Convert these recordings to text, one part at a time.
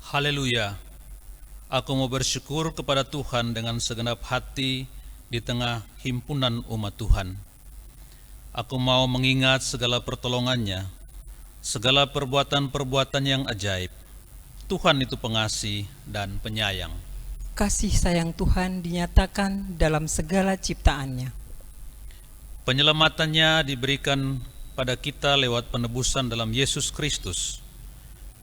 Haleluya. Aku mau bersyukur kepada Tuhan dengan segenap hati di tengah himpunan umat Tuhan. Aku mau mengingat segala pertolongannya, segala perbuatan-perbuatan yang ajaib. Tuhan itu pengasih dan penyayang. Kasih sayang Tuhan dinyatakan dalam segala ciptaannya. Penyelamatannya diberikan pada kita lewat penebusan dalam Yesus Kristus.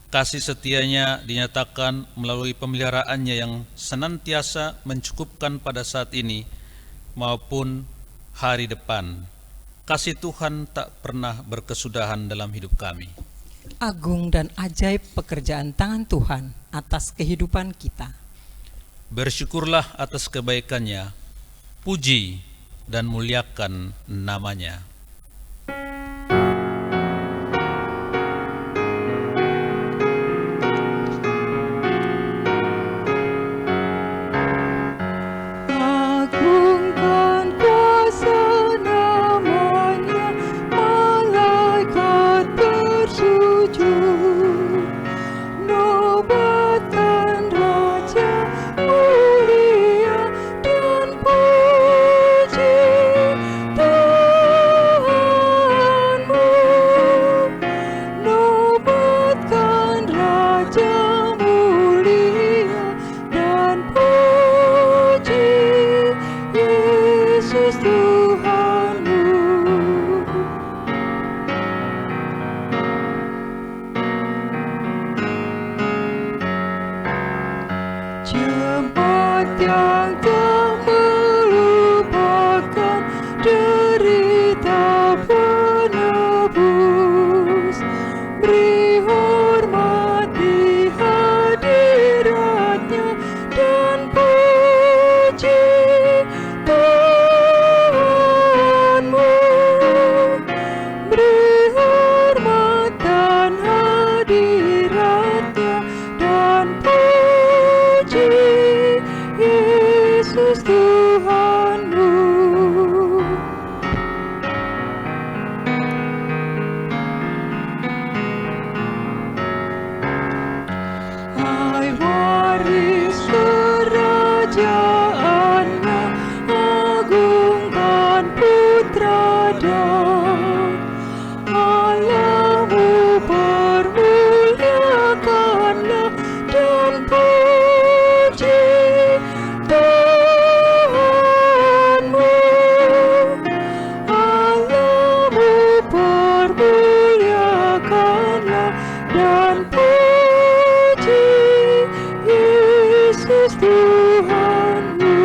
Kasih setianya dinyatakan melalui pemeliharaannya yang senantiasa mencukupkan pada saat ini maupun hari depan. Kasih Tuhan tak pernah berkesudahan dalam hidup kami. Agung dan ajaib pekerjaan tangan Tuhan atas kehidupan kita. Bersyukurlah atas kebaikannya, puji dan muliakan namanya. Agungkan kuasa namanya, malaikat bersujud. Nobatkan Raja mulia dan puji Tuhanmu. Nobatkan Raja mulia dan puji Yesus Tuhanmu. Jemaat yang tak melupakan derita penebus, beri hormat di hadiratnya dan puji Tuhanmu. Beri hormat dan hadiratnya dan puji Yesus Tuhanmu. Hai waris kerajaannya, agungkan putra Daud. Allahmu permuliakanlah dan puji Tuhanmu. Allahmu permuliakanlah dan puji Yesus Tuhanmu.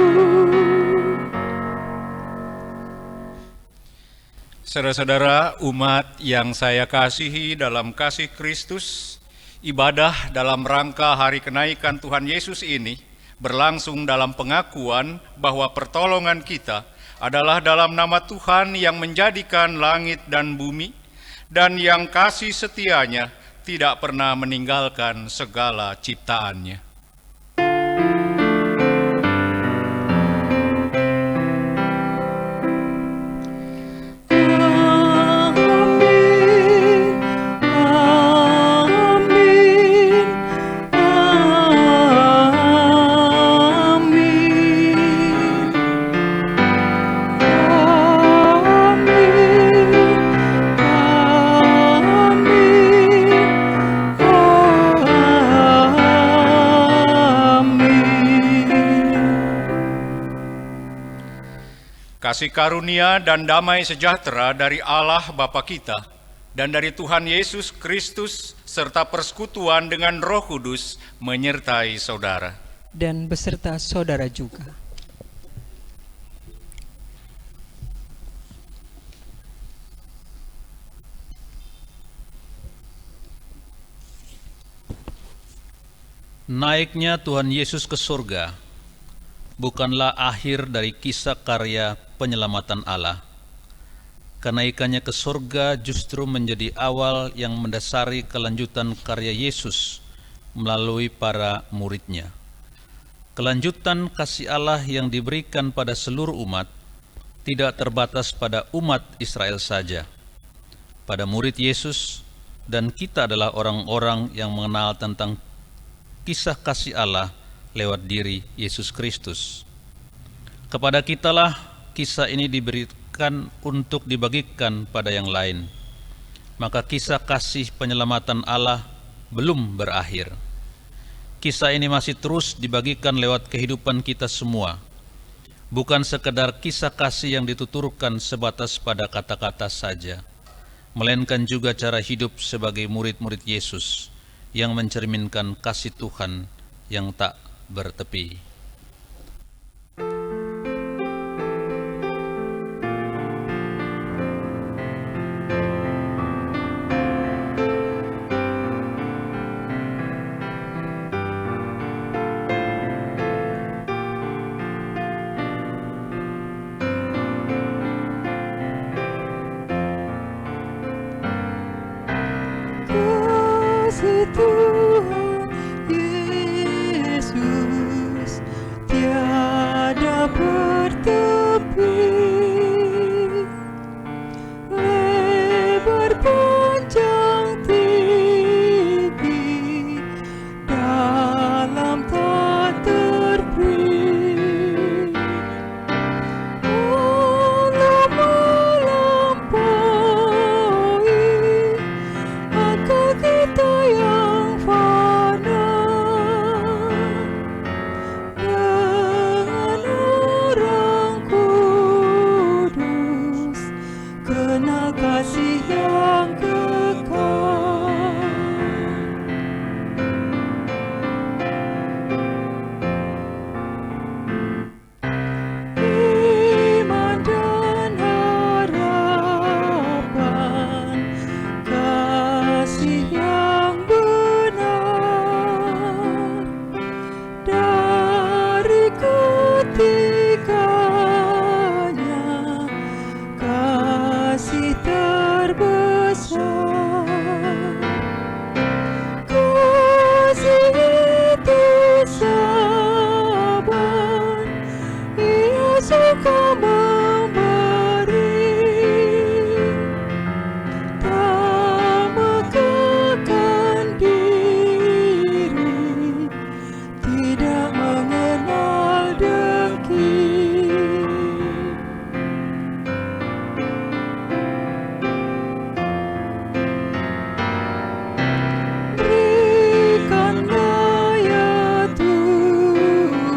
Saudara-saudara, umat yang saya kasihi dalam kasih Kristus, ibadah dalam rangka hari kenaikan Tuhan Yesus ini berlangsung dalam pengakuan bahwa pertolongan kita adalah dalam nama Tuhan yang menjadikan langit dan bumi, dan yang kasih setianya tidak pernah meninggalkan segala ciptaannya. Kasih karunia dan damai sejahtera dari Allah Bapa kita dan dari Tuhan Yesus Kristus serta persekutuan dengan Roh Kudus menyertai saudara. Dan beserta saudara juga. Naiknya Tuhan Yesus ke surga bukanlah akhir dari kisah karya penyelamatan Allah. Kenaikannya ke surga justru menjadi awal yang mendasari kelanjutan karya Yesus melalui para muridnya. Kelanjutan kasih Allah yang diberikan pada seluruh umat tidak terbatas pada umat Israel saja. Pada murid Yesus dan kita adalah orang-orang yang mengenal tentang kisah kasih Allah lewat diri Yesus Kristus. Kepada kitalah kisah ini diberikan untuk dibagikan pada yang lain. Maka kisah kasih penyelamatan Allah belum berakhir. Kisah ini masih terus dibagikan lewat kehidupan kita semua. Bukan sekedar kisah kasih yang dituturkan sebatas pada kata-kata saja, melainkan juga cara hidup sebagai murid-murid Yesus yang mencerminkan kasih Tuhan yang tak bertepi. Kasih Tuhan Yesus tiada bertepi, lebar panjang tinggi, dalam tak terperi. Allah melampaui akal kita yang fana, dengan orang kudus kenal kasih yang kekal. Iman dan harapan, kasih yang benar, dari ketiganya kasih terbesar. Kasih itu sabar, Ia suka memberi, tak mengekang diri, tidak mengenal dengki. Berikanlah ya Tuhan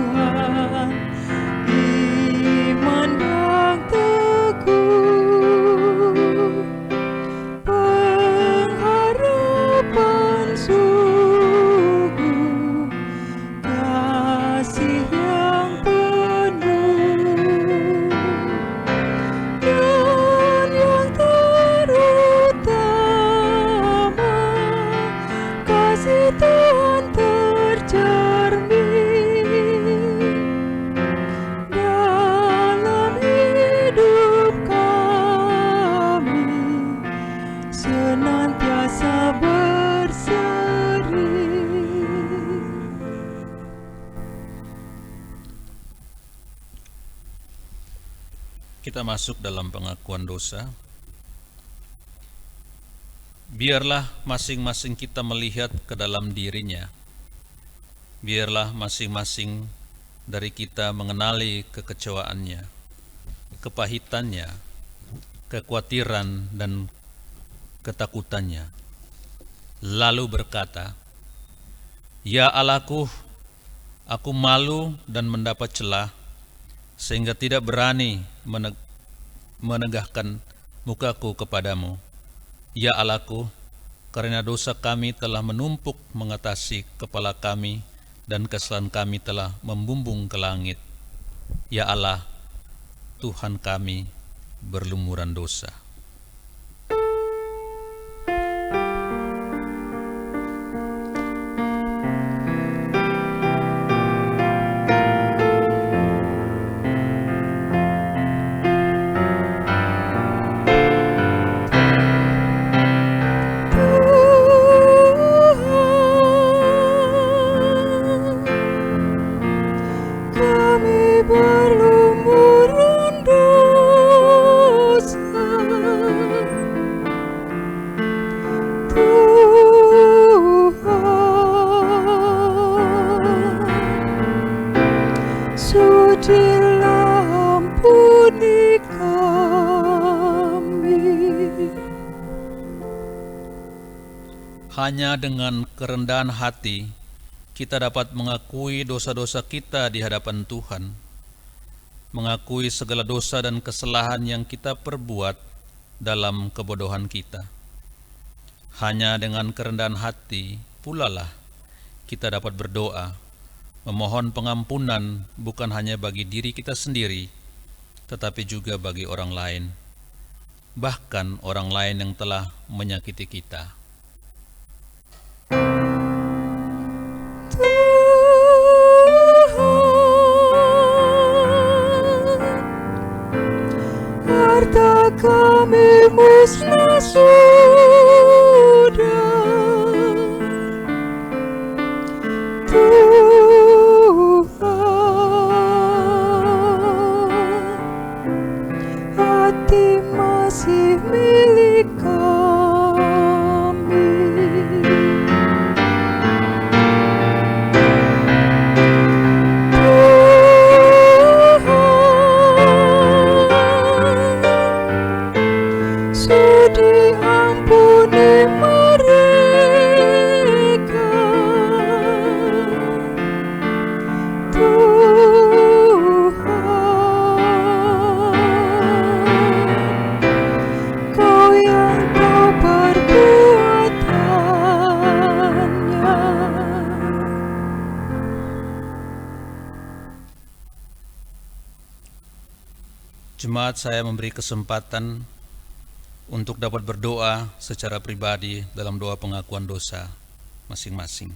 iman yang teguh, pengharapan sungguh, kasih yang penuh, dan yang terutama kasih Tuhan tercermin dalam hidup kami, senantiasa berseri. Kita masuk dalam pengakuan dosa. Biarlah masing-masing kita melihat ke dalam dirinya. Biarlah masing-masing dari kita mengenali kekecewaannya, kepahitannya, kekhawatiran dan ketakutannya. Lalu berkata, "Ya Allahku, aku malu dan mendapat celah, sehingga tidak berani menegakkan mukaku kepadamu. Ya Allahku, karena dosa kami telah menumpuk mengatasi kepala kami, dan kesalahan kami telah membumbung ke langit. Ya Allah, Tuhan kami berlumuran dosa." Kami berlumuran dosa, Sudilah ampuni kami. Hanya dengan kerendahan hati kita dapat mengakui dosa-dosa kita di hadapan Tuhan, mengakui segala dosa dan kesalahan yang kita perbuat dalam kebodohan kita. Hanya dengan kerendahan hati pula lah kita dapat berdoa, memohon pengampunan bukan hanya bagi diri kita sendiri, tetapi juga bagi orang lain, bahkan orang lain yang telah menyakiti kita. Harta kami musnah sudah, Tuhan, hati masih milik kami. Sudi ampuni mereka, Tuhan, Kau yang tahu perbuatannya. Jemaat, saya memberi kesempatan untuk dapat berdoa secara pribadi dalam doa pengakuan dosa masing-masing.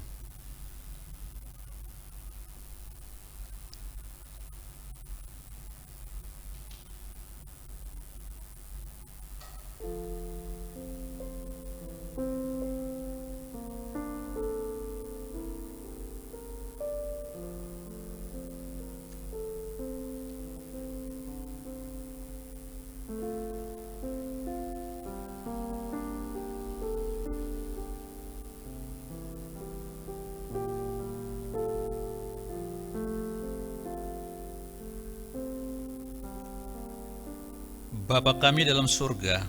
Bapa kami dalam surga,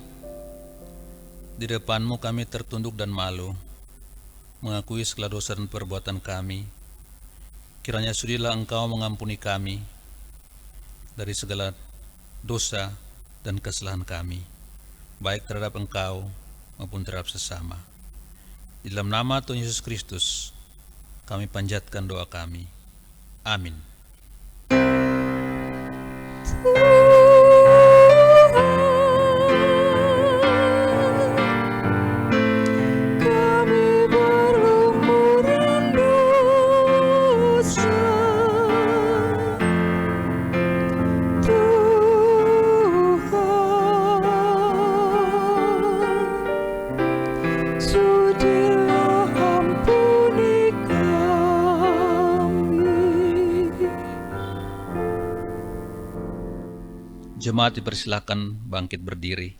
di depan-Mu kami tertunduk dan malu, mengakui segala dosa dan perbuatan kami. Kiranya sudilah Engkau mengampuni kami dari segala dosa dan kesalahan kami, baik terhadap Engkau maupun terhadap sesama. Di dalam nama Tuhan Yesus Kristus, kami panjatkan doa kami. Amin. Kami berlumuran dosa, Tuhan, sudilah ampuni kami. Jemaat dipersilakan bangkit berdiri.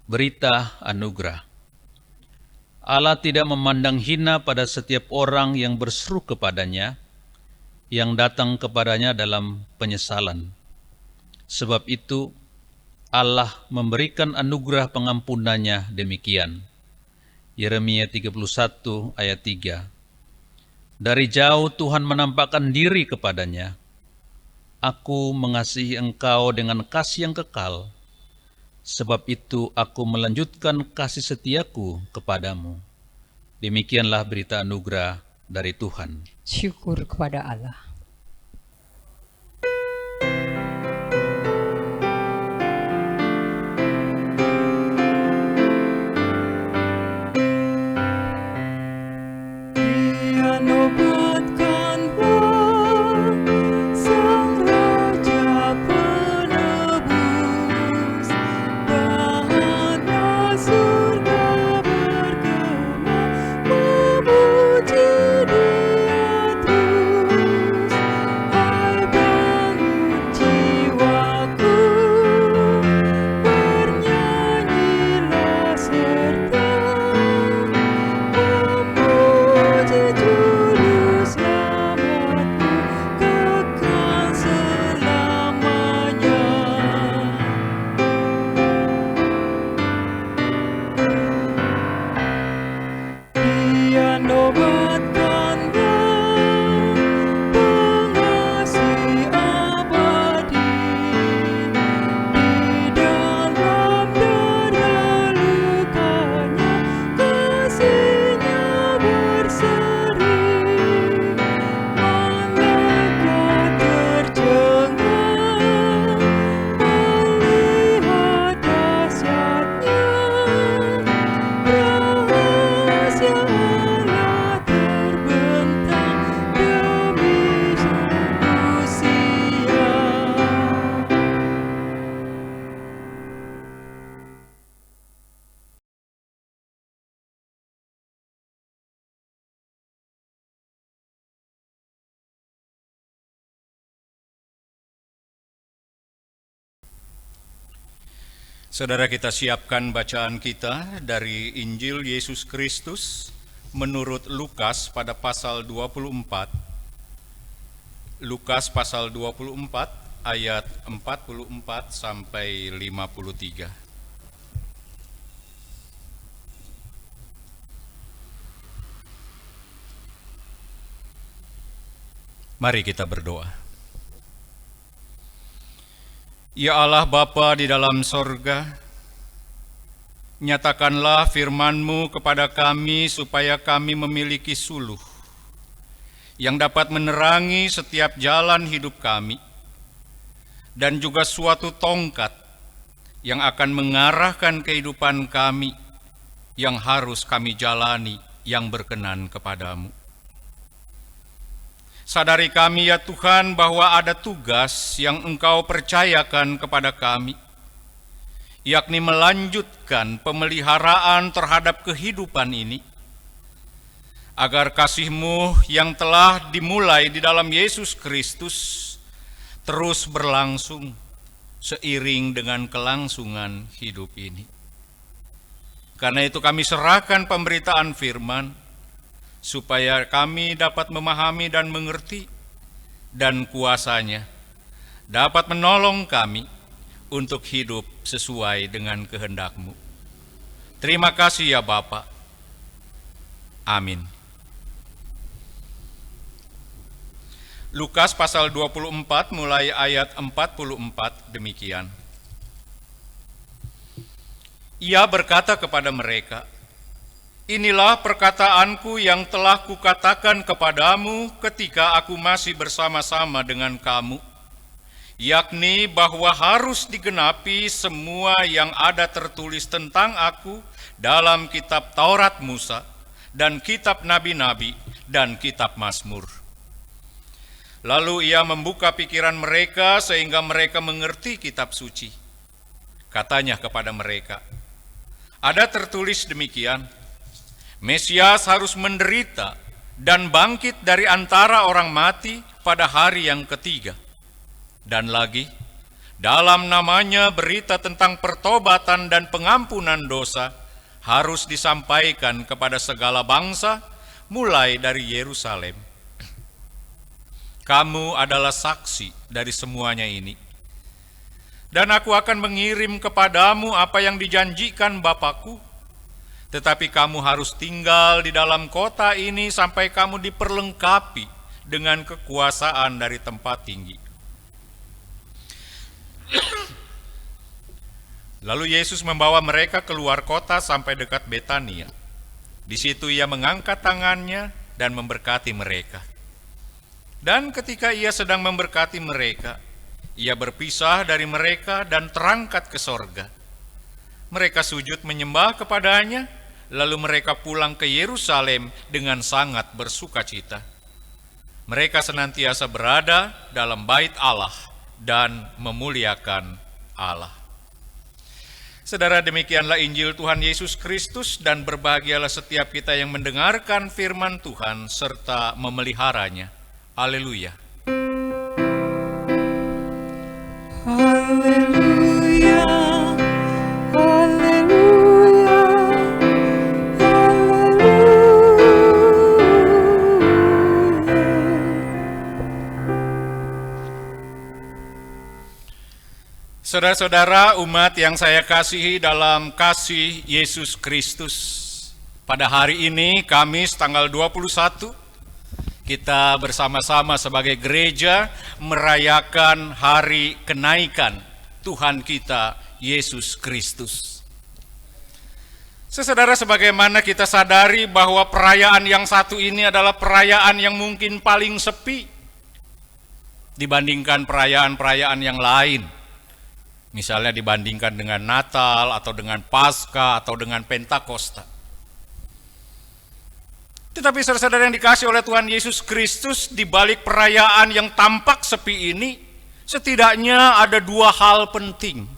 Berita anugerah. Allah tidak memandang hina pada setiap orang yang berseru kepadanya, yang datang kepadanya dalam penyesalan. Sebab itu, Allah memberikan anugerah pengampunannya demikian. Yeremia 31 ayat 3. Dari jauh Tuhan menampakkan diri kepadanya. Aku mengasihi engkau dengan kasih yang kekal. Sebab itu aku melanjutkan kasih setiaku kepadamu. Demikianlah berita anugerah dari Tuhan. Syukur kepada Allah. Dinobatkanlah Sang Raja Penebus, bahana surga bergema memuji Dia terus. Saudara, kita siapkan bacaan kita dari Injil Yesus Kristus menurut Lukas pada pasal 24. Lukas pasal 24 ayat 44 sampai 53. Mari kita berdoa. Ya Allah Bapa di dalam sorga, nyatakanlah firman-Mu kepada kami supaya kami memiliki suluh yang dapat menerangi setiap jalan hidup kami, dan juga suatu tongkat yang akan mengarahkan kehidupan kami yang harus kami jalani yang berkenan kepadamu. Sadari kami ya Tuhan bahwa ada tugas yang Engkau percayakan kepada kami, yakni melanjutkan pemeliharaan terhadap kehidupan ini, agar kasih-Mu yang telah dimulai di dalam Yesus Kristus terus berlangsung seiring dengan kelangsungan hidup ini. Karena itu kami serahkan pemberitaan firman, supaya kami dapat memahami dan mengerti, dan kuasa-Nya dapat menolong kami untuk hidup sesuai dengan kehendak-Mu. Terima kasih ya Bapa. Amin. Lukas pasal 24 mulai ayat 44 demikian. Ia berkata kepada mereka, "Inilah perkataanku yang telah kukatakan kepadamu ketika aku masih bersama-sama dengan kamu, yakni bahwa harus digenapi semua yang ada tertulis tentang aku dalam kitab Taurat Musa dan kitab Nabi-Nabi dan kitab Mazmur." Lalu ia membuka pikiran mereka sehingga mereka mengerti kitab suci. Katanya kepada mereka, "Ada tertulis demikian, Mesias harus menderita dan bangkit dari antara orang mati pada hari yang ketiga. Dan lagi, dalam namanya berita tentang pertobatan dan pengampunan dosa harus disampaikan kepada segala bangsa, mulai dari Yerusalem. Kamu adalah saksi dari semuanya ini. Dan aku akan mengirim kepadamu apa yang dijanjikan Bapakku, tetapi kamu harus tinggal di dalam kota ini sampai kamu diperlengkapi dengan kekuasaan dari tempat tinggi." Lalu Yesus membawa mereka keluar kota sampai dekat Betania. Di situ ia mengangkat tangannya dan memberkati mereka. Dan ketika ia sedang memberkati mereka, ia berpisah dari mereka dan terangkat ke sorga. Mereka sujud menyembah kepadanya, lalu mereka pulang ke Yerusalem dengan sangat bersukacita. Mereka senantiasa berada dalam bait Allah dan memuliakan Allah. Saudara, demikianlah Injil Tuhan Yesus Kristus, dan berbahagialah setiap kita yang mendengarkan firman Tuhan serta memeliharanya. Haleluya. Haleluya, haleluya, Saudara-saudara, umat yang saya kasihi dalam kasih Yesus Kristus, pada hari ini Kamis tanggal 21, kita bersama-sama sebagai gereja merayakan hari kenaikan Tuhan kita Yesus Kristus. Saudara, sebagaimana kita sadari bahwa perayaan yang satu ini adalah perayaan yang mungkin paling sepi dibandingkan perayaan-perayaan yang lain. Misalnya dibandingkan dengan Natal atau dengan Paskah atau dengan Pentakosta. Tetapi saudara-saudara yang dikasihi oleh Tuhan Yesus Kristus, di balik perayaan yang tampak sepi ini, setidaknya ada dua hal penting.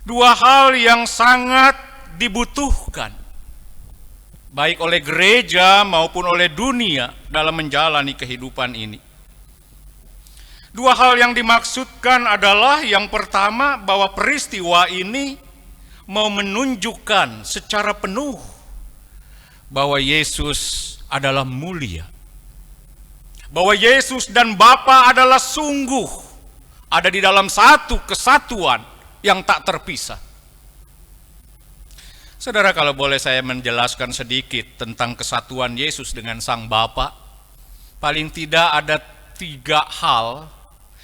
Dua hal yang sangat dibutuhkan, baik oleh gereja maupun oleh dunia dalam menjalani kehidupan ini. Dua hal yang dimaksudkan adalah yang pertama bahwa peristiwa ini mau menunjukkan secara penuh bahwa Yesus adalah mulia. Bahwa Yesus dan Bapa adalah sungguh ada di dalam satu kesatuan yang tak terpisah. Saudara, kalau boleh saya menjelaskan sedikit tentang kesatuan Yesus dengan Sang Bapa, paling tidak ada 3 hal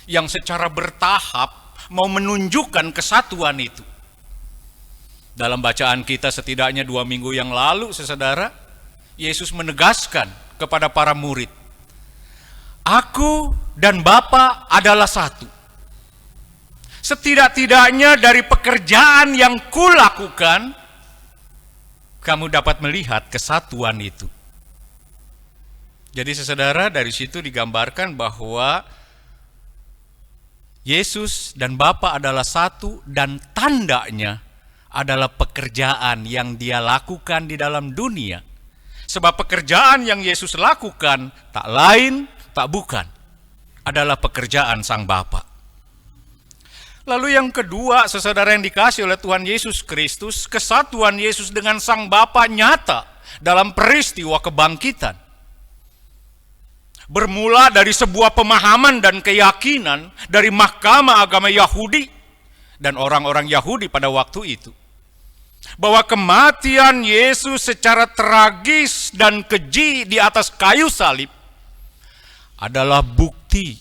yang secara bertahap mau menunjukkan kesatuan itu. Dalam bacaan kita setidaknya 2 minggu yang lalu, saudara, Yesus menegaskan kepada para murid, Aku dan Bapa adalah satu. Setidak-tidaknya dari pekerjaan yang kulakukan, kamu dapat melihat kesatuan itu. Jadi saudara, dari situ digambarkan bahwa Yesus dan Bapa adalah satu, dan tandanya adalah pekerjaan yang Dia lakukan di dalam dunia. Sebab pekerjaan yang Yesus lakukan tak lain, tak bukan, adalah pekerjaan Sang Bapa. Lalu yang kedua, saudara yang dikasih oleh Tuhan Yesus Kristus, kesatuan Yesus dengan Sang Bapa nyata dalam peristiwa kebangkitan. Bermula dari sebuah pemahaman dan keyakinan dari mahkamah agama Yahudi dan orang-orang Yahudi pada waktu itu, bahwa kematian Yesus secara tragis dan keji di atas kayu salib adalah bukti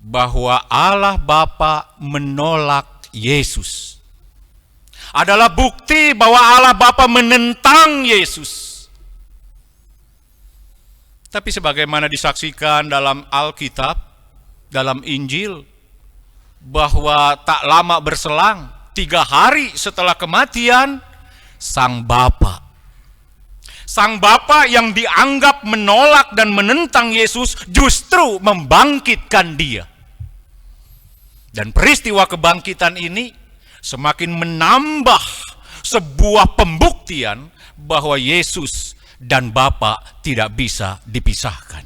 bahwa Allah Bapa menolak Yesus. Adalah bukti bahwa Allah Bapa menentang Yesus. Tapi sebagaimana disaksikan dalam Alkitab, dalam Injil, bahwa tak lama berselang, 3 hari setelah kematian, Sang Bapa yang dianggap menolak dan menentang Yesus justru membangkitkan Dia. Dan peristiwa kebangkitan ini semakin menambah sebuah pembuktian bahwa Yesus dan Bapa tidak bisa dipisahkan.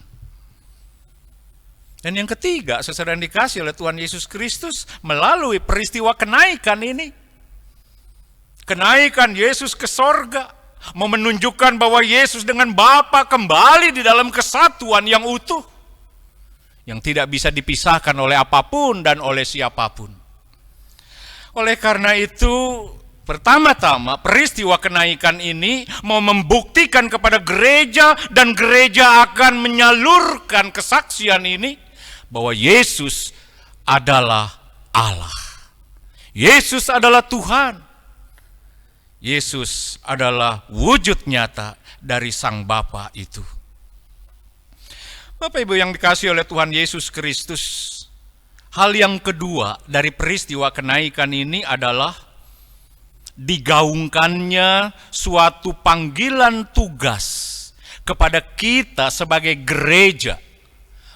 Dan yang ketiga, saudara yang dikasih oleh Tuhan Yesus Kristus, melalui peristiwa kenaikan ini, kenaikan Yesus ke sorga, mau menunjukkan bahwa Yesus dengan Bapa kembali di dalam kesatuan yang utuh, yang tidak bisa dipisahkan oleh apapun dan oleh siapapun. Oleh karena itu, pertama-tama peristiwa kenaikan ini mau membuktikan kepada gereja, dan gereja akan menyalurkan kesaksian ini bahwa Yesus adalah Allah. Yesus adalah Tuhan. Yesus adalah wujud nyata dari Sang Bapa itu. Bapak Ibu yang dikasihi oleh Tuhan Yesus Kristus, hal yang kedua dari peristiwa kenaikan ini adalah digaungkannya suatu panggilan tugas kepada kita sebagai gereja,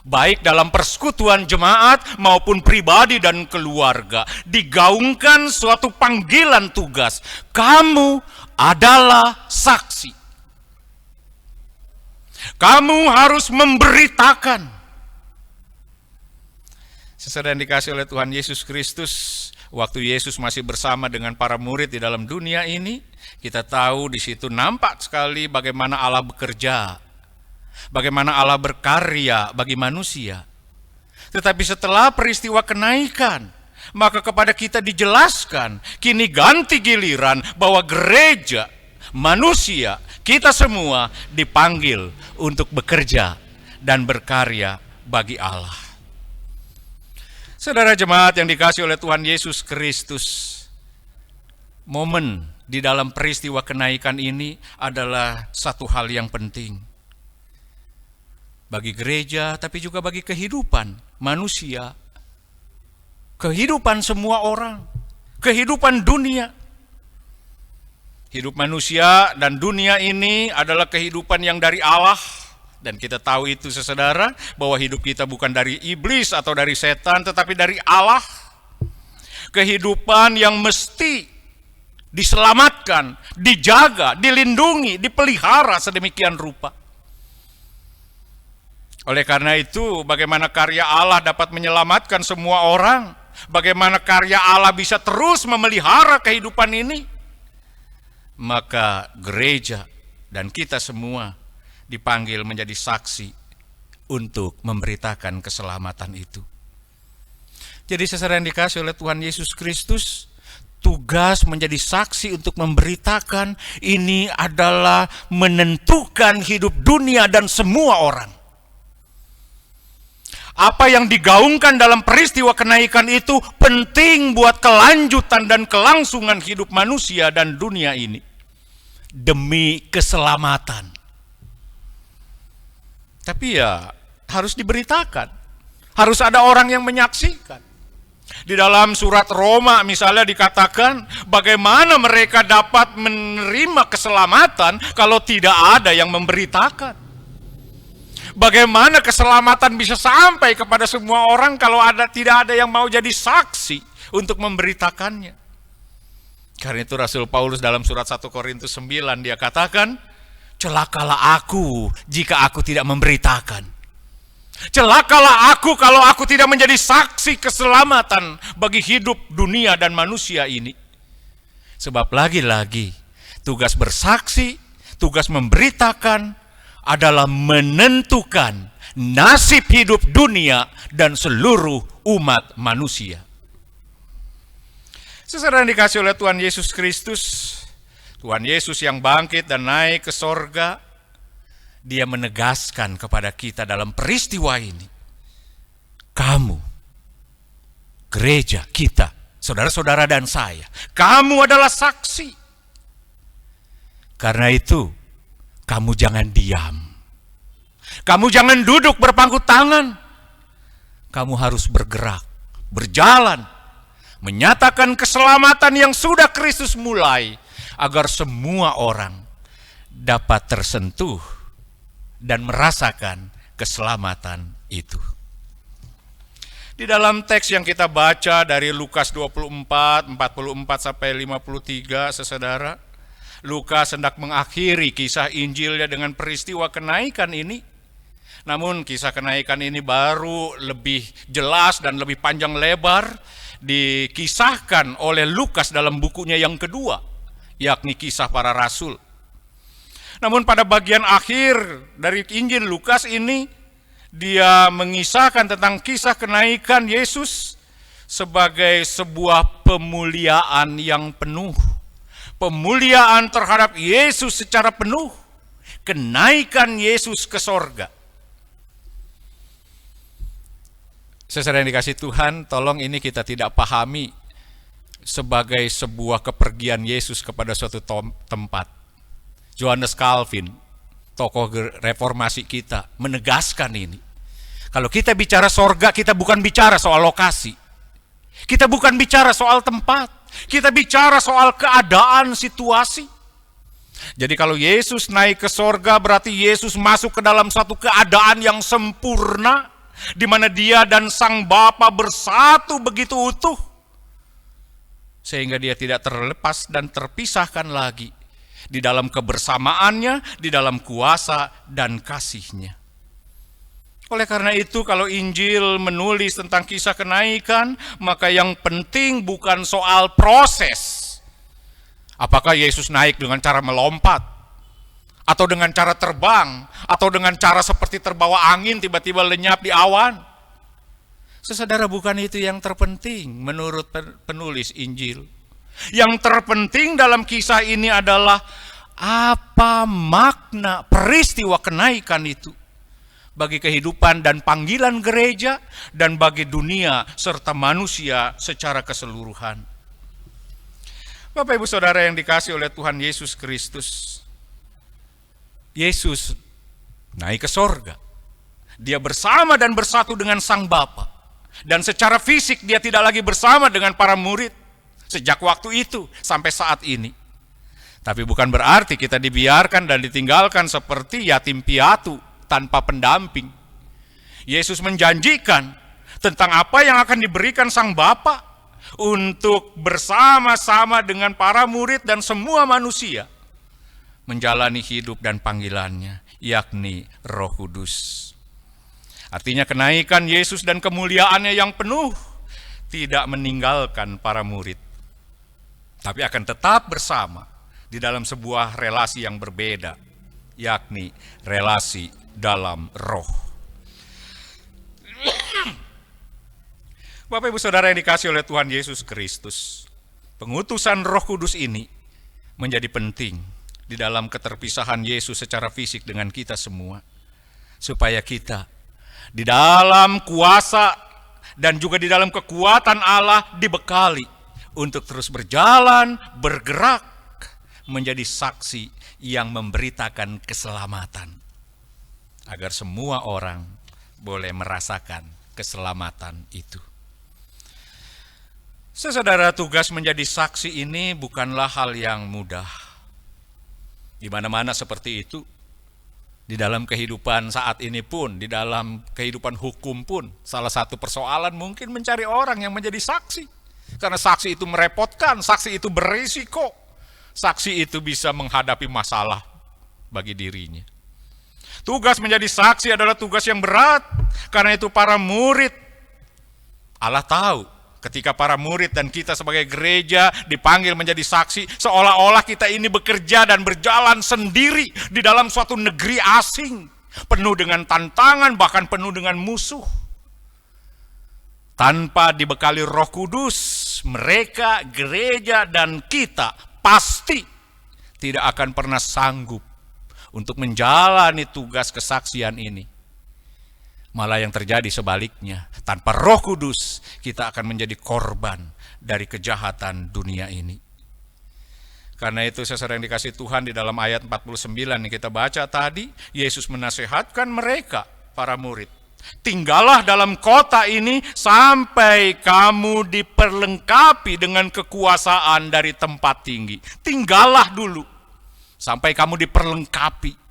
baik dalam persekutuan jemaat maupun pribadi dan keluarga. Digaungkan suatu panggilan tugas, kamu adalah saksi. Kamu harus memberitakan. Saudara yang dikasihi oleh Tuhan Yesus Kristus, waktu Yesus masih bersama dengan para murid di dalam dunia ini, kita tahu di situ nampak sekali bagaimana Allah bekerja, bagaimana Allah berkarya bagi manusia. Tetapi setelah peristiwa kenaikan, maka kepada kita dijelaskan, kini ganti giliran bahwa gereja, manusia, kita semua dipanggil untuk bekerja dan berkarya bagi Allah. Saudara jemaat yang dikasihi oleh Tuhan Yesus Kristus, momen di dalam peristiwa kenaikan ini adalah satu hal yang penting bagi gereja, tapi juga bagi kehidupan manusia, kehidupan semua orang, kehidupan dunia. Hidup manusia dan dunia ini adalah kehidupan yang dari Allah. Dan kita tahu itu saudara, bahwa hidup kita bukan dari iblis atau dari setan, tetapi dari Allah. Kehidupan yang mesti diselamatkan, dijaga, dilindungi, dipelihara sedemikian rupa. Oleh karena itu, bagaimana karya Allah dapat menyelamatkan semua orang? Bagaimana karya Allah bisa terus memelihara kehidupan ini? Maka gereja dan kita semua dipanggil menjadi saksi untuk memberitakan keselamatan itu. Jadi saudara yang dikasihi oleh Tuhan Yesus Kristus, tugas menjadi saksi untuk memberitakan ini adalah menentukan hidup dunia dan semua orang. Apa yang digaungkan dalam peristiwa kenaikan itu penting buat kelanjutan dan kelangsungan hidup manusia dan dunia ini. Demi keselamatan. Tapi ya harus diberitakan. Harus ada orang yang menyaksikan. Di dalam surat Roma misalnya dikatakan bagaimana mereka dapat menerima keselamatan kalau tidak ada yang memberitakan. Bagaimana keselamatan bisa sampai kepada semua orang kalau tidak ada yang mau jadi saksi untuk memberitakannya. Karena itu Rasul Paulus dalam surat 1 Korintus 9 dia katakan, celakalah aku jika aku tidak memberitakan. Celakalah aku kalau aku tidak menjadi saksi keselamatan bagi hidup dunia dan manusia ini. Sebab lagi-lagi tugas bersaksi, tugas memberitakan adalah menentukan nasib hidup dunia dan seluruh umat manusia. Saudara yang dikasihi oleh Tuhan Yesus Kristus, Tuhan Yesus yang bangkit dan naik ke sorga, dia menegaskan kepada kita dalam peristiwa ini, kamu, gereja kita, saudara-saudara dan saya, kamu adalah saksi. Karena itu, kamu jangan diam. Kamu jangan duduk berpangku tangan. Kamu harus bergerak, berjalan, menyatakan keselamatan yang sudah Kristus mulai, agar semua orang dapat tersentuh dan merasakan keselamatan itu. Di dalam teks yang kita baca dari Lukas 24, 44 sampai 53, saudara, Lukas hendak mengakhiri kisah Injilnya dengan peristiwa kenaikan ini. Namun kisah kenaikan ini baru lebih jelas dan lebih panjang lebar dikisahkan oleh Lukas dalam bukunya yang kedua, yakni Kisah Para Rasul. Namun pada bagian akhir dari Injil Lukas ini, dia mengisahkan tentang kisah kenaikan Yesus sebagai sebuah pemuliaan yang penuh. Pemuliaan terhadap Yesus secara penuh, kenaikan Yesus ke sorga. Saudara yang dikasihi Tuhan, tolong ini kita tidak pahami sebagai sebuah kepergian Yesus kepada suatu tempat. Johannes Calvin, tokoh reformasi kita, menegaskan ini. Kalau kita bicara sorga, kita bukan bicara soal lokasi. Kita bukan bicara soal tempat. Kita bicara soal keadaan, situasi. Jadi kalau Yesus naik ke sorga, berarti Yesus masuk ke dalam satu keadaan yang sempurna, di mana dia dan Sang Bapa bersatu begitu utuh, sehingga dia tidak terlepas dan terpisahkan lagi di dalam kebersamaannya, di dalam kuasa dan kasih-Nya. Oleh karena itu, kalau Injil menulis tentang kisah kenaikan, maka yang penting bukan soal proses. Apakah Yesus naik dengan cara melompat, atau dengan cara terbang, atau dengan cara seperti terbawa angin tiba-tiba lenyap di awan. Saudara, bukan itu yang terpenting menurut penulis Injil. Yang terpenting dalam kisah ini adalah apa makna peristiwa kenaikan itu bagi kehidupan dan panggilan gereja dan bagi dunia serta manusia secara keseluruhan. Bapak Ibu Saudara yang dikasihi oleh Tuhan Yesus Kristus, Yesus naik ke sorga. Dia bersama dan bersatu dengan Sang Bapa. Dan secara fisik dia tidak lagi bersama dengan para murid sejak waktu itu sampai saat ini. Tapi bukan berarti kita dibiarkan dan ditinggalkan seperti yatim piatu tanpa pendamping. Yesus menjanjikan tentang apa yang akan diberikan Sang Bapa untuk bersama-sama dengan para murid dan semua manusia menjalani hidup dan panggilannya, yakni Roh Kudus. Artinya kenaikan Yesus dan kemuliaannya yang penuh tidak meninggalkan para murid, tapi akan tetap bersama di dalam sebuah relasi yang berbeda, yakni relasi dalam roh. Bapak Ibu Saudara yang dikasihi oleh Tuhan Yesus Kristus, pengutusan Roh Kudus ini menjadi penting di dalam keterpisahan Yesus secara fisik dengan kita semua, supaya kita di dalam kuasa dan juga di dalam kekuatan Allah dibekali untuk terus berjalan, bergerak, menjadi saksi yang memberitakan keselamatan, agar semua orang boleh merasakan keselamatan itu. Saudara, tugas menjadi saksi ini bukanlah hal yang mudah. Di mana-mana seperti itu. Di dalam kehidupan saat ini pun, di dalam kehidupan hukum pun, salah satu persoalan mungkin mencari orang yang menjadi saksi. Karena saksi itu merepotkan, saksi itu berisiko. Saksi itu bisa menghadapi masalah bagi dirinya. Tugas menjadi saksi adalah tugas yang berat. Karena itu para murid, Allah tahu ketika para murid dan kita sebagai gereja dipanggil menjadi saksi, seolah-olah kita ini bekerja dan berjalan sendiri di dalam suatu negeri asing, penuh dengan tantangan, bahkan penuh dengan musuh. Tanpa dibekali Roh Kudus, mereka, gereja, dan kita pasti tidak akan pernah sanggup untuk menjalani tugas kesaksian ini. Malah yang terjadi sebaliknya, tanpa Roh Kudus kita akan menjadi korban dari kejahatan dunia ini. Karena itu saudara yang dikasihi Tuhan, di dalam ayat 49 yang kita baca tadi, Yesus menasehatkan mereka, para murid, tinggallah dalam kota ini sampai kamu diperlengkapi dengan kekuasaan dari tempat tinggi. Tinggallah dulu sampai kamu diperlengkapi.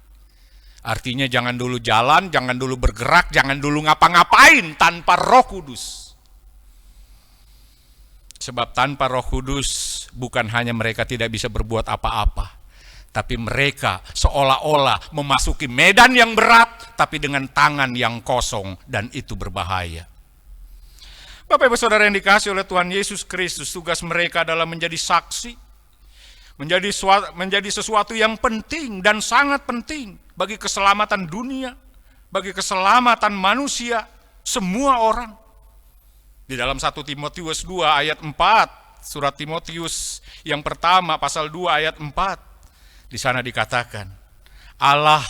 Artinya jangan dulu jalan, jangan dulu bergerak, jangan dulu ngapa-ngapain tanpa Roh Kudus. Sebab tanpa Roh Kudus bukan hanya mereka tidak bisa berbuat apa-apa, tapi mereka seolah-olah memasuki medan yang berat, tapi dengan tangan yang kosong, dan itu berbahaya. Bapak Ibu Saudara yang dikasihi oleh Tuhan Yesus Kristus, tugas mereka adalah menjadi saksi, menjadi sesuatu yang penting dan sangat penting bagi keselamatan dunia, bagi keselamatan manusia, semua orang. Di dalam 1 Timotius 2 ayat 4, surat Timotius yang pertama pasal 2 ayat 4, di sana dikatakan, Allah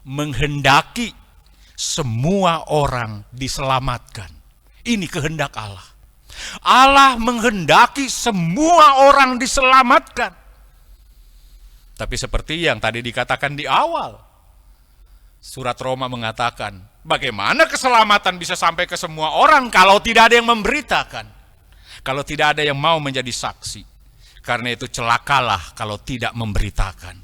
menghendaki semua orang diselamatkan. Ini kehendak Allah. Allah menghendaki semua orang diselamatkan. Tapi seperti yang tadi dikatakan di awal, surat Roma mengatakan, bagaimana keselamatan bisa sampai ke semua orang kalau tidak ada yang memberitakan, kalau tidak ada yang mau menjadi saksi. Karena itu celakalah kalau tidak memberitakan.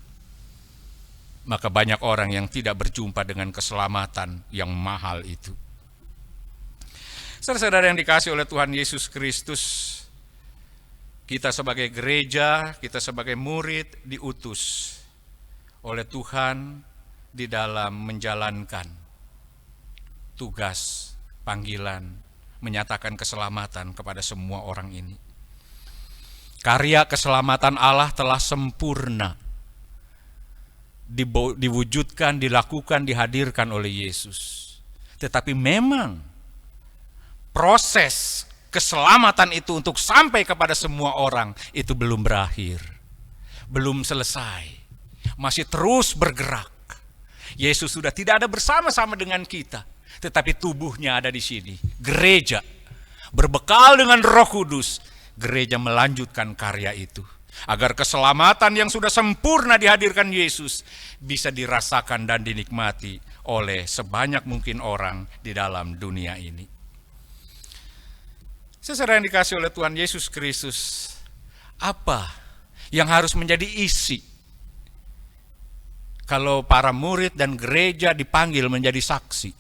Maka banyak orang yang tidak berjumpa dengan keselamatan yang mahal itu. Saudara-saudara yang dikasihi oleh Tuhan Yesus Kristus, kita sebagai gereja, kita sebagai murid diutus oleh Tuhan di dalam menjalankan tugas, panggilan, menyatakan keselamatan kepada semua orang ini. Karya keselamatan Allah telah sempurna, diwujudkan, dilakukan, dihadirkan oleh Yesus. Tetapi memang proses keselamatan itu untuk sampai kepada semua orang itu belum berakhir, belum selesai, masih terus bergerak. Yesus sudah tidak ada bersama-sama dengan kita, tetapi tubuhnya ada di sini. Gereja berbekal dengan Roh Kudus, gereja melanjutkan karya itu, agar keselamatan yang sudah sempurna dihadirkan Yesus bisa dirasakan dan dinikmati oleh sebanyak mungkin orang di dalam dunia ini. Saudara yang dikasihi oleh Tuhan Yesus Kristus, apa yang harus menjadi isi kalau para murid dan gereja dipanggil menjadi saksi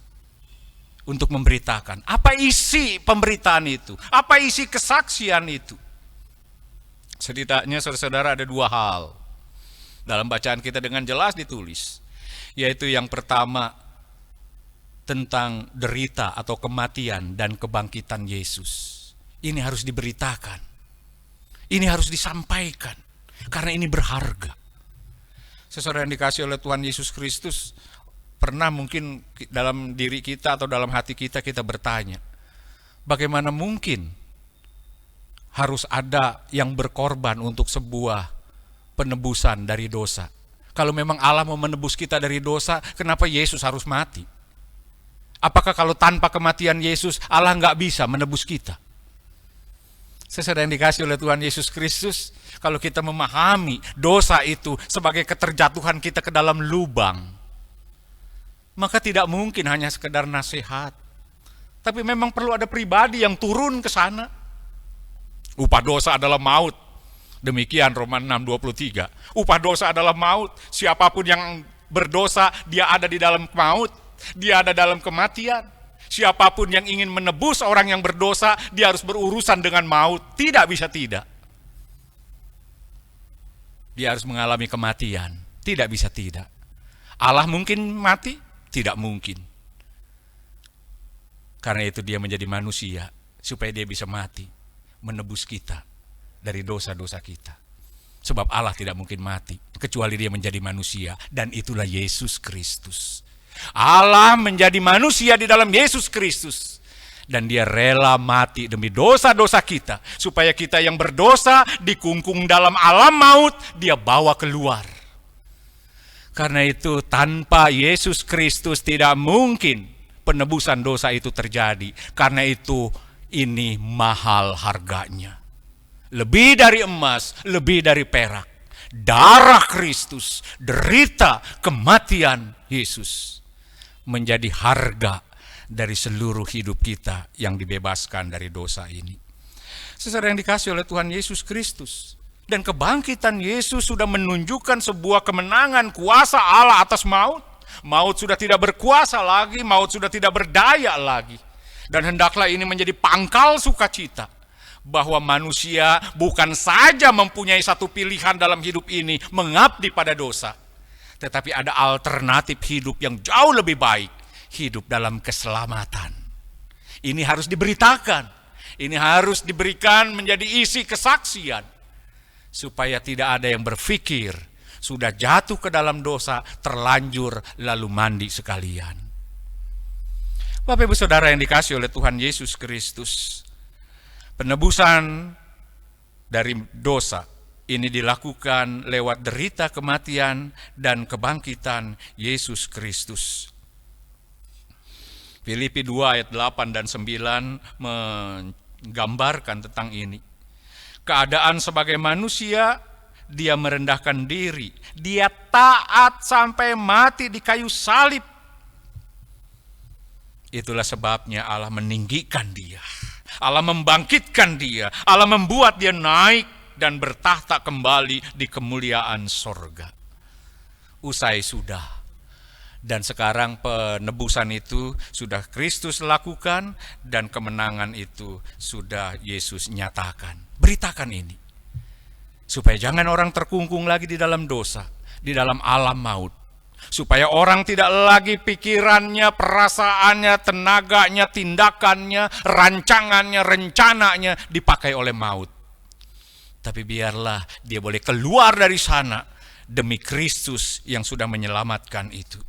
untuk memberitakan? Apa isi pemberitaan itu? Apa isi kesaksian itu? Setidaknya saudara-saudara ada dua hal dalam bacaan kita dengan jelas ditulis, yaitu yang pertama, tentang derita atau kematian dan kebangkitan Yesus. Ini harus diberitakan. Ini harus disampaikan. Karena ini berharga. Saudara yang dikasihi oleh Tuhan Yesus Kristus, pernah mungkin dalam diri kita atau dalam hati kita bertanya, bagaimana mungkin harus ada yang berkorban untuk sebuah penebusan dari dosa? Kalau memang Allah mau menebus kita dari dosa, kenapa Yesus harus mati? Apakah kalau tanpa kematian Yesus, Allah nggak bisa menebus kita? Saudara yang dikasihi oleh Tuhan Yesus Kristus, kalau kita memahami dosa itu sebagai keterjatuhan kita ke dalam lubang, maka tidak mungkin hanya sekedar nasihat. Tapi memang perlu ada pribadi yang turun ke sana. Upah dosa adalah maut. Demikian Roma 6:23. Upah dosa adalah maut. Siapapun yang berdosa, dia ada di dalam maut. Dia ada dalam kematian. Siapapun yang ingin menebus orang yang berdosa, dia harus berurusan dengan maut. Tidak bisa tidak. Dia harus mengalami kematian. Tidak bisa tidak. Allah mungkin mati? Tidak mungkin. Karena itu dia menjadi manusia, supaya dia bisa mati, menebus kita dari dosa-dosa kita. Sebab Allah tidak mungkin mati, kecuali dia menjadi manusia. Dan itulah Yesus Kristus. Allah menjadi manusia di dalam Yesus Kristus. Dan dia rela mati demi dosa-dosa kita. Supaya kita yang berdosa dikungkung dalam alam maut, dia bawa keluar. Karena itu tanpa Yesus Kristus tidak mungkin penebusan dosa itu terjadi. Karena itu ini mahal harganya. Lebih dari emas, lebih dari perak. Darah Kristus, derita, kematian Yesus menjadi harga dari seluruh hidup kita yang dibebaskan dari dosa ini. Saudara yang dikasihi oleh Tuhan Yesus Kristus, dan kebangkitan Yesus sudah menunjukkan sebuah kemenangan kuasa Allah atas maut. Maut sudah tidak berkuasa lagi, maut sudah tidak berdaya lagi. Dan hendaklah ini menjadi pangkal sukacita, bahwa manusia bukan saja mempunyai satu pilihan dalam hidup ini, mengabdi pada dosa, tetapi ada alternatif hidup yang jauh lebih baik, hidup dalam keselamatan. Ini harus diberitakan, ini harus diberikan menjadi isi kesaksian, supaya tidak ada yang berpikir sudah jatuh ke dalam dosa, terlanjur lalu mandi sekalian. Bapak Ibu Saudara yang dikasihi oleh Tuhan Yesus Kristus, penebusan dari dosa ini dilakukan lewat derita kematian dan kebangkitan Yesus Kristus. Filipi 2 ayat 8 dan 9 menggambarkan tentang ini. Keadaan sebagai manusia, dia merendahkan diri. Dia taat sampai mati di kayu salib. Itulah sebabnya Allah meninggikan dia. Allah membangkitkan dia. Allah membuat dia naik dan bertahta kembali di kemuliaan sorga. Usai sudah. Dan sekarang penebusan itu sudah Kristus lakukan, dan kemenangan itu sudah Yesus nyatakan. Beritakan ini, supaya jangan orang terkungkung lagi di dalam dosa, di dalam alam maut. Supaya orang tidak lagi pikirannya, perasaannya, tenaganya, tindakannya, rancangannya, rencananya dipakai oleh maut. Tapi biarlah dia boleh keluar dari sana demi Kristus yang sudah menyelamatkan itu.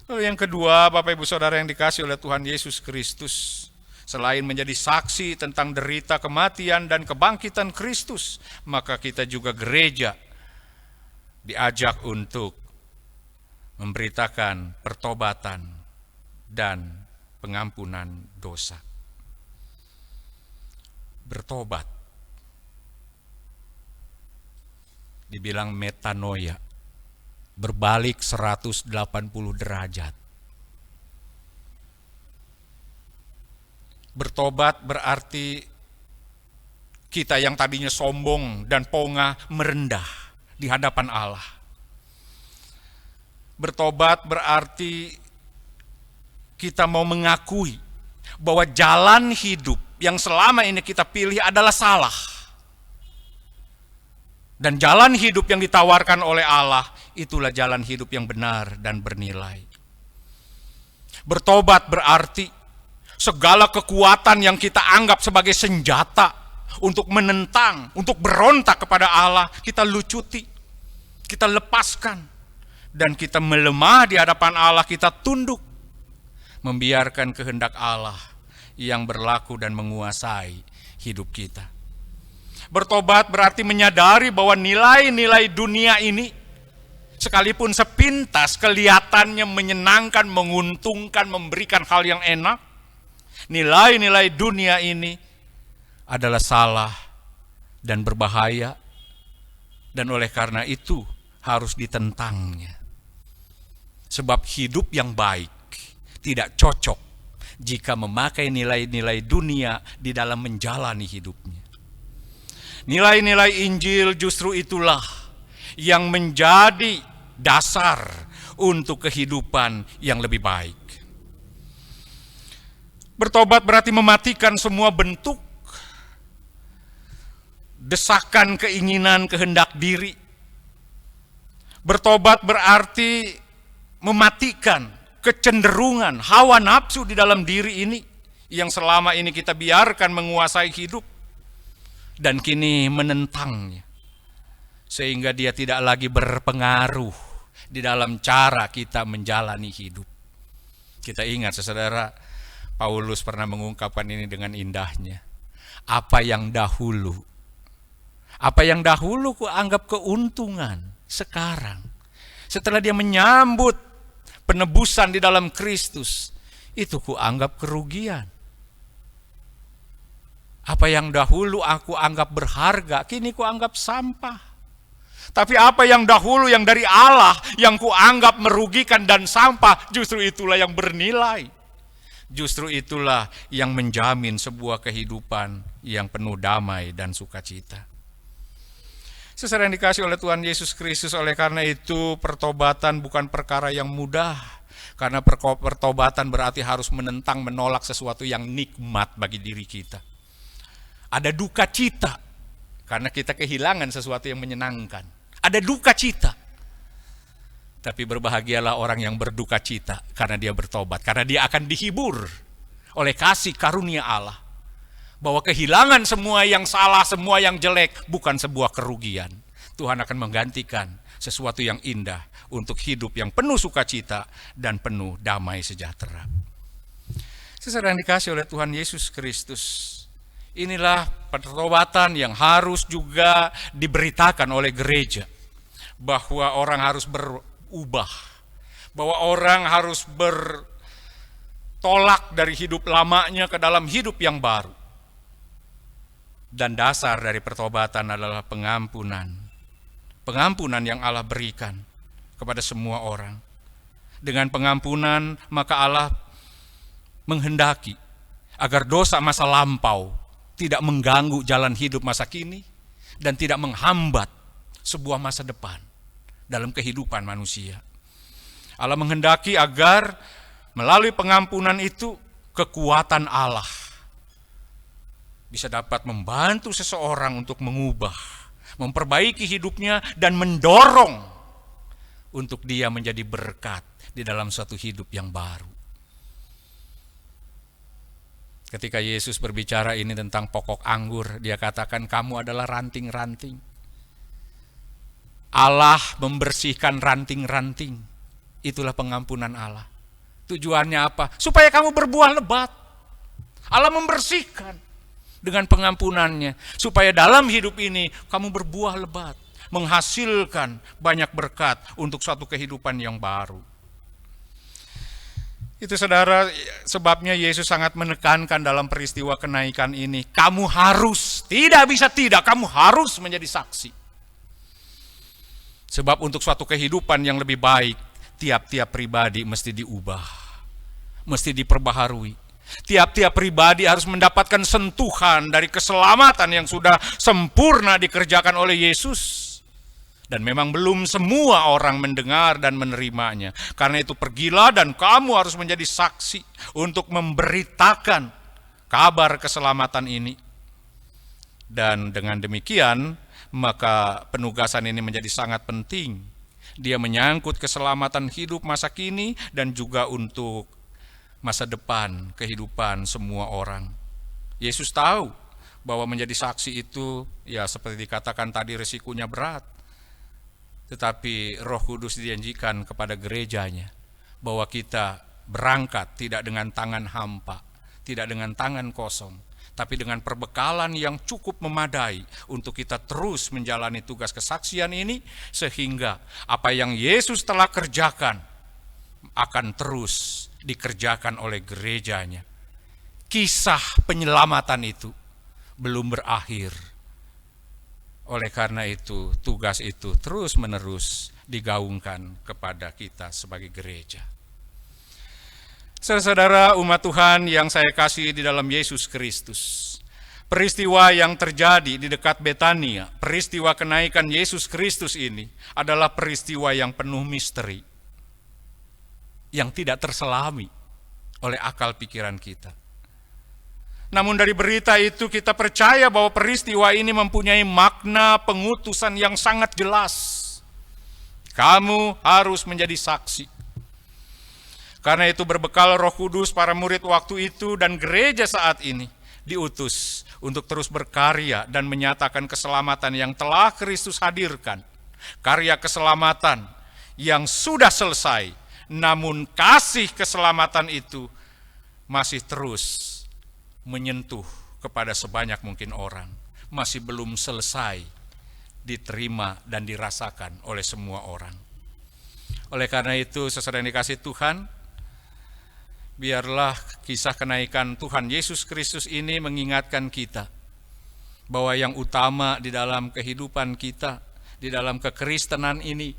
Lalu yang kedua, Bapak Ibu Saudara yang dikasihi oleh Tuhan Yesus Kristus, selain menjadi saksi tentang derita kematian dan kebangkitan Kristus, maka kita juga gereja diajak untuk memberitakan pertobatan dan pengampunan dosa. Bertobat dibilang metanoia, berbalik 180 derajat. Bertobat berarti kita yang tadinya sombong dan pongah merendah di hadapan Allah. Bertobat berarti kita mau mengakui bahwa jalan hidup yang selama ini kita pilih adalah salah. Dan jalan hidup yang ditawarkan oleh Allah, itulah jalan hidup yang benar dan bernilai. Bertobat berarti segala kekuatan yang kita anggap sebagai senjata untuk menentang, untuk berontak kepada Allah, kita lucuti, kita lepaskan, dan kita melemah di hadapan Allah, kita tunduk, membiarkan kehendak Allah yang berlaku dan menguasai hidup kita. Bertobat berarti menyadari bahwa nilai-nilai dunia ini, sekalipun sepintas kelihatannya menyenangkan, menguntungkan, memberikan hal yang enak, nilai-nilai dunia ini adalah salah dan berbahaya, dan oleh karena itu harus ditentangnya. Sebab hidup yang baik tidak cocok jika memakai nilai-nilai dunia di dalam menjalani hidupnya. Nilai-nilai Injil justru itulah yang menjadi dasar untuk kehidupan yang lebih baik. Bertobat berarti mematikan semua bentuk desakan, keinginan, kehendak diri. Bertobat berarti mematikan kecenderungan, hawa nafsu di dalam diri ini yang selama ini kita biarkan menguasai hidup dan kini menentangnya, sehingga dia tidak lagi berpengaruh di dalam cara kita menjalani hidup. Kita ingat, saudara, Paulus pernah mengungkapkan ini dengan indahnya. Apa yang dahulu ku anggap keuntungan, sekarang setelah dia menyambut penebusan di dalam Kristus, itu ku anggap kerugian. Apa yang dahulu aku anggap berharga, kini ku anggap sampah. Tapi apa yang dahulu yang dari Allah, yang ku anggap merugikan dan sampah, justru itulah yang bernilai. Justru itulah yang menjamin sebuah kehidupan yang penuh damai dan sukacita. Saudara yang dikasihi oleh Tuhan Yesus Kristus, oleh karena itu pertobatan bukan perkara yang mudah. Karena pertobatan berarti harus menentang, menolak sesuatu yang nikmat bagi diri kita. Ada duka cita, karena kita kehilangan sesuatu yang menyenangkan. Ada duka cita. Tapi berbahagialah orang yang berduka cita, karena dia bertobat. Karena dia akan dihibur oleh kasih karunia Allah. Bahwa kehilangan semua yang salah, semua yang jelek, bukan sebuah kerugian. Tuhan akan menggantikan sesuatu yang indah untuk hidup yang penuh sukacita dan penuh damai sejahtera. Saudara yang dikasihi oleh Tuhan Yesus Kristus, inilah pertobatan yang harus juga diberitakan oleh gereja. Bahwa orang harus berubah, bahwa orang harus bertolak dari hidup lamanya ke dalam hidup yang baru. Dan dasar dari pertobatan adalah pengampunan. Pengampunan yang Allah berikan kepada semua orang. Dengan pengampunan maka Allah menghendaki agar dosa masa lampau tidak mengganggu jalan hidup masa kini dan tidak menghambat sebuah masa depan dalam kehidupan manusia. Allah menghendaki agar melalui pengampunan itu kekuatan Allah bisa dapat membantu seseorang untuk mengubah, memperbaiki hidupnya dan mendorong untuk dia menjadi berkat di dalam suatu hidup yang baru. Ketika Yesus berbicara ini tentang pokok anggur, dia katakan kamu adalah ranting-ranting. Allah membersihkan ranting-ranting. Itulah pengampunan Allah. Tujuannya apa? Supaya kamu berbuah lebat. Allah membersihkan dengan pengampunannya, supaya dalam hidup ini kamu berbuah lebat, menghasilkan banyak berkat untuk suatu kehidupan yang baru. Itu saudara, sebabnya Yesus sangat menekankan dalam peristiwa kenaikan ini, kamu harus, tidak bisa tidak, kamu harus menjadi saksi. Sebab untuk suatu kehidupan yang lebih baik, tiap-tiap pribadi mesti diubah, mesti diperbaharui. Tiap-tiap pribadi harus mendapatkan sentuhan dari keselamatan yang sudah sempurna dikerjakan oleh Yesus. Dan memang belum semua orang mendengar dan menerimanya. Karena itu pergilah dan kamu harus menjadi saksi untuk memberitakan kabar keselamatan ini. Dan dengan demikian, maka penugasan ini menjadi sangat penting. Dia menyangkut keselamatan hidup masa kini dan juga untuk masa depan kehidupan semua orang. Yesus tahu bahwa menjadi saksi itu ya seperti dikatakan tadi resikonya berat. Tetapi Roh Kudus dijanjikan kepada gerejanya bahwa kita berangkat tidak dengan tangan hampa, tidak dengan tangan kosong, tapi dengan perbekalan yang cukup memadai untuk kita terus menjalani tugas kesaksian ini, sehingga apa yang Yesus telah kerjakan akan terus dikerjakan oleh gerejanya. Kisah penyelamatan itu belum berakhir. Oleh karena itu, tugas itu terus-menerus digaungkan kepada kita sebagai gereja. Saudara-saudara umat Tuhan yang saya kasih di dalam Yesus Kristus, peristiwa yang terjadi di dekat Betania, peristiwa kenaikan Yesus Kristus ini adalah peristiwa yang penuh misteri, yang tidak terselami oleh akal pikiran kita. Namun dari berita itu kita percaya bahwa peristiwa ini mempunyai makna pengutusan yang sangat jelas. Kamu harus menjadi saksi. Karena itu berbekal Roh Kudus, para murid waktu itu dan gereja saat ini diutus untuk terus berkarya dan menyatakan keselamatan yang telah Kristus hadirkan. Karya keselamatan yang sudah selesai, namun kasih keselamatan itu masih terus menyentuh kepada sebanyak mungkin orang. Masih belum selesai diterima dan dirasakan oleh semua orang. Oleh karena itu, saudara yang dikasihi Tuhan, biarlah kisah kenaikan Tuhan Yesus Kristus ini mengingatkan kita bahwa yang utama di dalam kehidupan kita, di dalam kekristenan ini,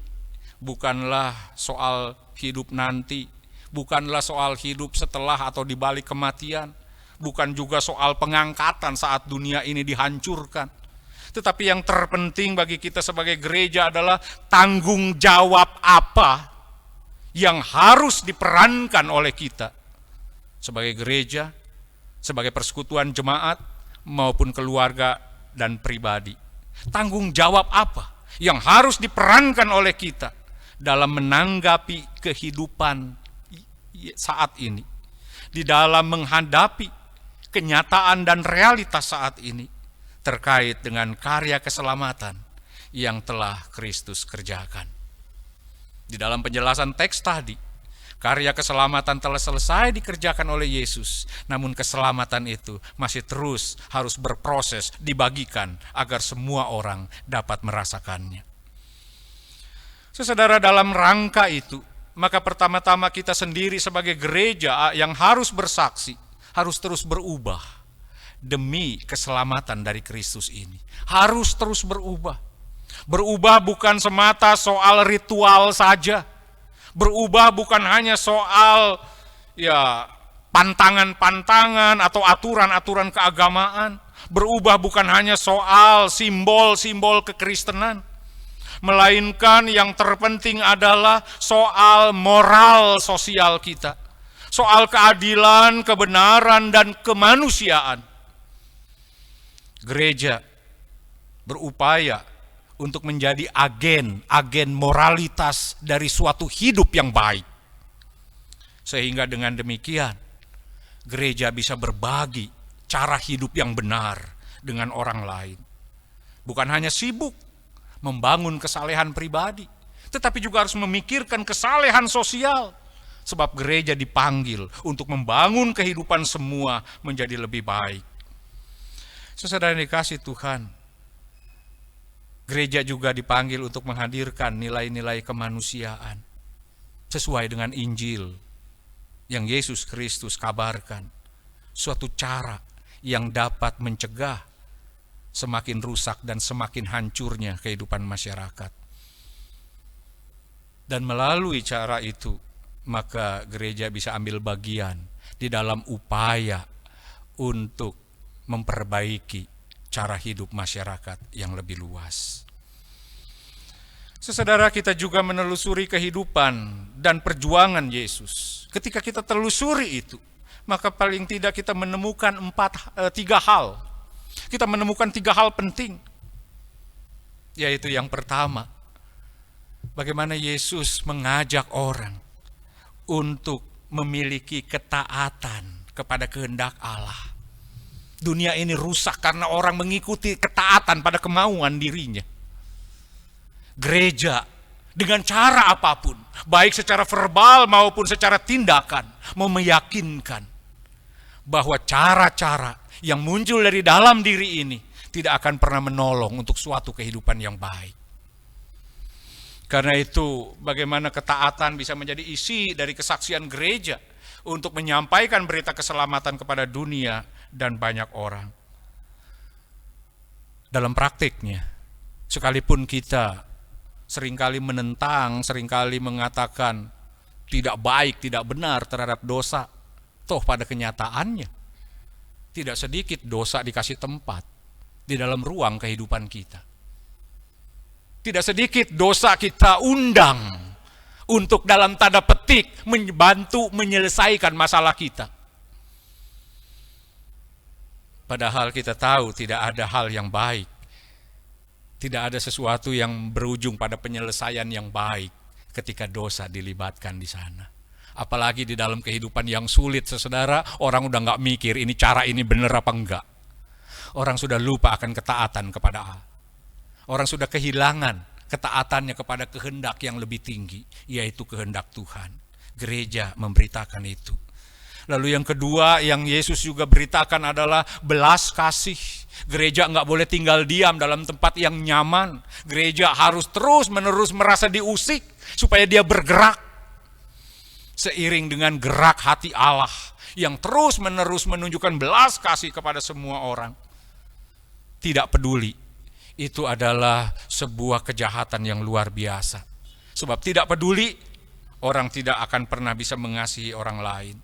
bukanlah soal hidup nanti, bukanlah soal hidup setelah atau di balik kematian, bukan juga soal pengangkatan saat dunia ini dihancurkan. Tetapi yang terpenting bagi kita sebagai gereja adalah tanggung jawab apa yang harus diperankan oleh kita sebagai gereja, sebagai persekutuan jemaat, maupun keluarga dan pribadi. Tanggung jawab apa yang harus diperankan oleh kita dalam menanggapi kehidupan saat ini, di dalam menghadapi kenyataan dan realitas saat ini terkait dengan karya keselamatan yang telah Kristus kerjakan. Di dalam penjelasan teks tadi, karya keselamatan telah selesai dikerjakan oleh Yesus, namun keselamatan itu masih terus harus berproses, dibagikan agar semua orang dapat merasakannya. Saudara, dalam rangka itu, maka pertama-tama kita sendiri sebagai gereja yang harus bersaksi, harus terus berubah demi keselamatan dari Kristus ini. Harus terus berubah. Berubah bukan semata soal ritual saja. Berubah bukan hanya soal pantangan-pantangan atau aturan-aturan keagamaan. Berubah bukan hanya soal simbol-simbol kekristenan. Melainkan yang terpenting adalah soal moral sosial kita. Soal keadilan, kebenaran, dan kemanusiaan. Gereja berupaya untuk menjadi agen moralitas dari suatu hidup yang baik. Sehingga dengan demikian, gereja bisa berbagi cara hidup yang benar dengan orang lain. Bukan hanya sibuk membangun kesalehan pribadi, tetapi juga harus memikirkan kesalehan sosial. Sebab gereja dipanggil untuk membangun kehidupan semua menjadi lebih baik. Saudara yang dikasihi Tuhan, gereja juga dipanggil untuk menghadirkan nilai-nilai kemanusiaan sesuai dengan Injil yang Yesus Kristus kabarkan. Suatu cara yang dapat mencegah semakin rusak dan semakin hancurnya kehidupan masyarakat. Dan melalui cara itu, maka gereja bisa ambil bagian di dalam upaya untuk memperbaiki cara hidup masyarakat yang lebih luas. Saudara, kita juga menelusuri kehidupan dan perjuangan Yesus. Ketika kita telusuri itu, maka paling tidak kita menemukan tiga hal. Kita menemukan tiga hal penting. Yaitu yang pertama, bagaimana Yesus mengajak orang untuk memiliki ketaatan kepada kehendak Allah. Dunia ini rusak karena orang mengikuti ketaatan pada kemauan dirinya. Gereja dengan cara apapun, baik secara verbal maupun secara tindakan, mau meyakinkan bahwa cara-cara yang muncul dari dalam diri ini tidak akan pernah menolong untuk suatu kehidupan yang baik. Karena itu, bagaimana ketaatan bisa menjadi isi dari kesaksian gereja untuk menyampaikan berita keselamatan kepada dunia dan banyak orang. Dalam praktiknya, sekalipun kita seringkali menentang, seringkali mengatakan tidak baik, tidak benar terhadap dosa, toh pada kenyataannya tidak sedikit dosa dikasih tempat di dalam ruang kehidupan kita. Tidak sedikit dosa kita undang untuk dalam tanda petik membantu menyelesaikan masalah kita. Padahal kita tahu tidak ada hal yang baik. Tidak ada sesuatu yang berujung pada penyelesaian yang baik ketika dosa dilibatkan di sana. Apalagi di dalam kehidupan yang sulit, saudara, orang udah gak mikir ini cara ini benar apa enggak. Orang sudah lupa akan ketaatan kepada Allah. Orang sudah kehilangan ketaatannya kepada kehendak yang lebih tinggi, yaitu kehendak Tuhan. Gereja memberitakan itu. Lalu yang kedua yang Yesus juga beritakan adalah belas kasih. Gereja nggak boleh tinggal diam dalam tempat yang nyaman. Gereja harus terus-menerus merasa diusik supaya dia bergerak. Seiring dengan gerak hati Allah yang terus-menerus menunjukkan belas kasih kepada semua orang. Tidak peduli. Itu adalah sebuah kejahatan yang luar biasa. Sebab tidak peduli, orang tidak akan pernah bisa mengasihi orang lain.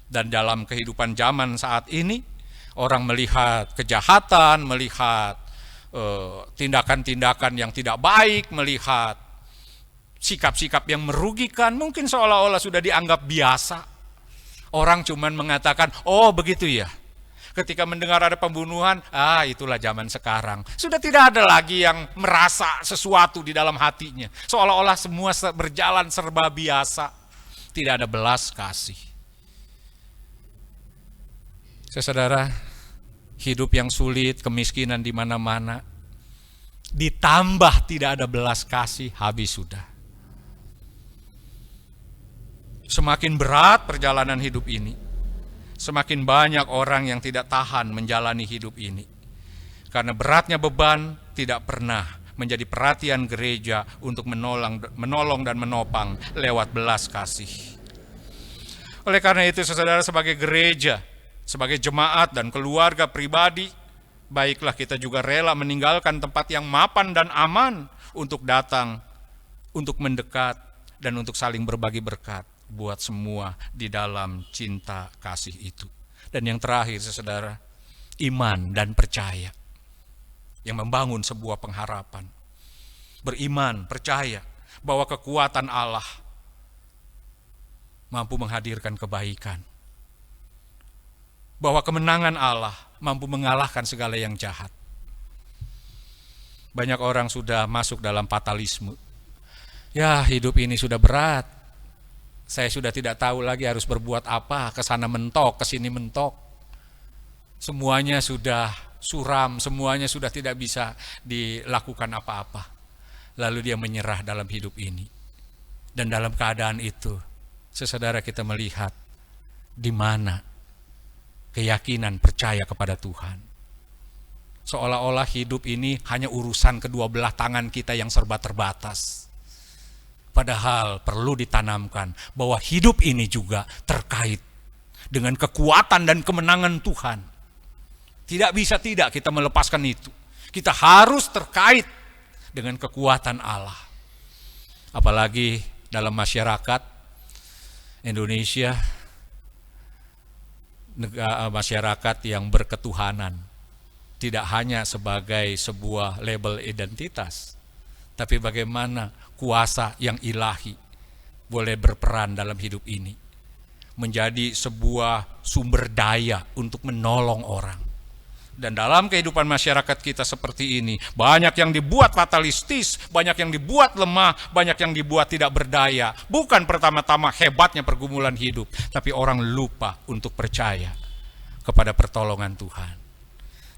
Dan dalam kehidupan zaman saat ini, orang melihat kejahatan, melihat tindakan-tindakan yang tidak baik, melihat sikap-sikap yang merugikan, mungkin seolah-olah sudah dianggap biasa. Orang cuman mengatakan, oh begitu ya. Ketika mendengar ada pembunuhan, itulah zaman sekarang. Sudah tidak ada lagi yang merasa sesuatu di dalam hatinya. Seolah-olah semua berjalan serba biasa. Tidak ada belas kasih. Saudara, hidup yang sulit, kemiskinan di mana-mana, ditambah tidak ada belas kasih, habis sudah. Semakin berat perjalanan hidup ini, semakin banyak orang yang tidak tahan menjalani hidup ini. Karena beratnya beban tidak pernah menjadi perhatian gereja untuk menolong dan menopang lewat belas kasih. Oleh karena itu, saudara, sebagai gereja, sebagai jemaat dan keluarga pribadi, baiklah kita juga rela meninggalkan tempat yang mapan dan aman untuk datang, untuk mendekat, dan untuk saling berbagi berkat buat semua di dalam cinta kasih itu. Dan yang terakhir, saudara, iman dan percaya yang membangun sebuah pengharapan. Beriman, percaya bahwa kekuatan Allah mampu menghadirkan kebaikan. Bahwa kemenangan Allah mampu mengalahkan segala yang jahat. Banyak orang sudah masuk dalam fatalisme. Ya, hidup ini sudah berat. Saya sudah tidak tahu lagi harus berbuat apa, ke sana mentok, ke sini mentok. Semuanya sudah suram, semuanya sudah tidak bisa dilakukan apa-apa. Lalu dia menyerah dalam hidup ini. Dan dalam keadaan itu, saudara, kita melihat di mana keyakinan percaya kepada Tuhan. Seolah-olah hidup ini hanya urusan kedua belah tangan kita yang serba terbatas. Padahal perlu ditanamkan bahwa hidup ini juga terkait dengan kekuatan dan kemenangan Tuhan. Tidak bisa tidak kita melepaskan itu. Kita harus terkait dengan kekuatan Allah. Apalagi dalam masyarakat Indonesia, masyarakat yang berketuhanan. Tidak hanya sebagai sebuah label identitas, tapi bagaimana kuasa yang ilahi boleh berperan dalam hidup ini. Menjadi sebuah sumber daya untuk menolong orang. Dan dalam kehidupan masyarakat kita seperti ini, banyak yang dibuat fatalistis, banyak yang dibuat lemah, banyak yang dibuat tidak berdaya. Bukan pertama-tama hebatnya pergumulan hidup, tapi orang lupa untuk percaya kepada pertolongan Tuhan.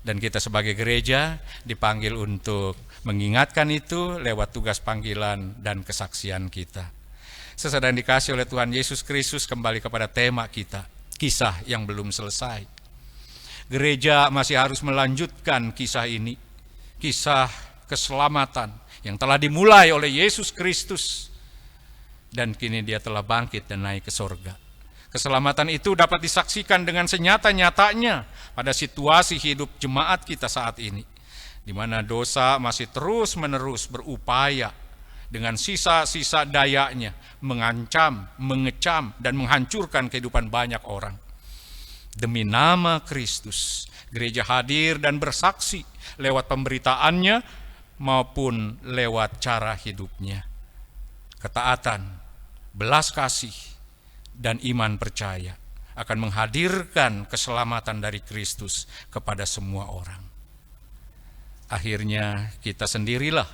Dan kita sebagai gereja dipanggil untuk mengingatkan itu lewat tugas panggilan dan kesaksian kita. Sesudah dikasih oleh Tuhan Yesus Kristus, kembali kepada tema kita, kisah yang belum selesai. Gereja masih harus melanjutkan kisah ini, kisah keselamatan yang telah dimulai oleh Yesus Kristus, dan kini dia telah bangkit dan naik ke sorga. Keselamatan itu dapat disaksikan dengan senyata-nyatanya pada situasi hidup jemaat kita saat ini, di mana dosa masih terus-menerus berupaya dengan sisa-sisa dayanya mengancam, mengecam, dan menghancurkan kehidupan banyak orang. Demi nama Kristus, gereja hadir dan bersaksi lewat pemberitaannya maupun lewat cara hidupnya. Ketaatan, belas kasih, dan iman percaya akan menghadirkan keselamatan dari Kristus kepada semua orang. Akhirnya kita sendirilah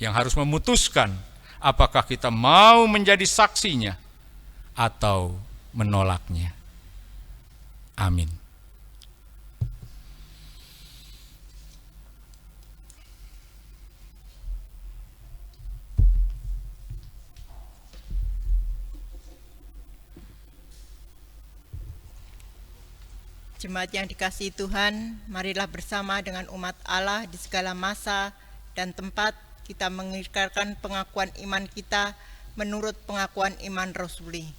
yang harus memutuskan apakah kita mau menjadi saksinya atau menolaknya. Amin. Jemaat yang dikasihi Tuhan, marilah bersama dengan umat Allah di segala masa dan tempat kita mengikrarkan pengakuan iman kita menurut pengakuan iman Rasuli.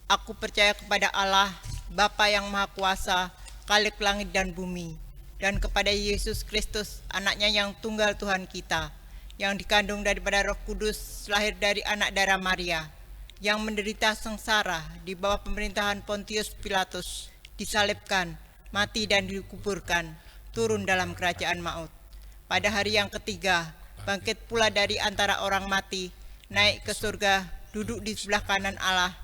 Aku percaya kepada Allah, Bapa yang Maha Kuasa, Khalik langit dan bumi, dan kepada Yesus Kristus, anaknya yang tunggal Tuhan kita, yang dikandung daripada Roh Kudus, lahir dari anak darah Maria, yang menderita sengsara di bawah pemerintahan Pontius Pilatus, disalibkan, mati dan dikuburkan, turun dalam kerajaan maut. Pada hari yang ketiga, bangkit pula dari antara orang mati, naik ke surga, duduk di sebelah kanan Allah,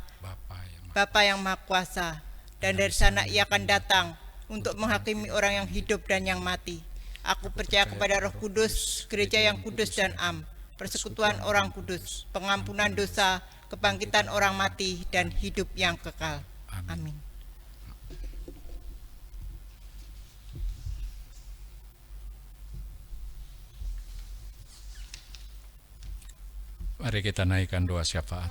Bapa yang Maha Kuasa, dan dari sana ia akan datang untuk menghakimi orang yang hidup dan yang mati. Aku percaya kepada Roh Kudus, gereja yang kudus dan am, persekutuan orang kudus, pengampunan dosa, kebangkitan orang mati, dan hidup yang kekal. Amin. Mari kita naikkan doa syafaat.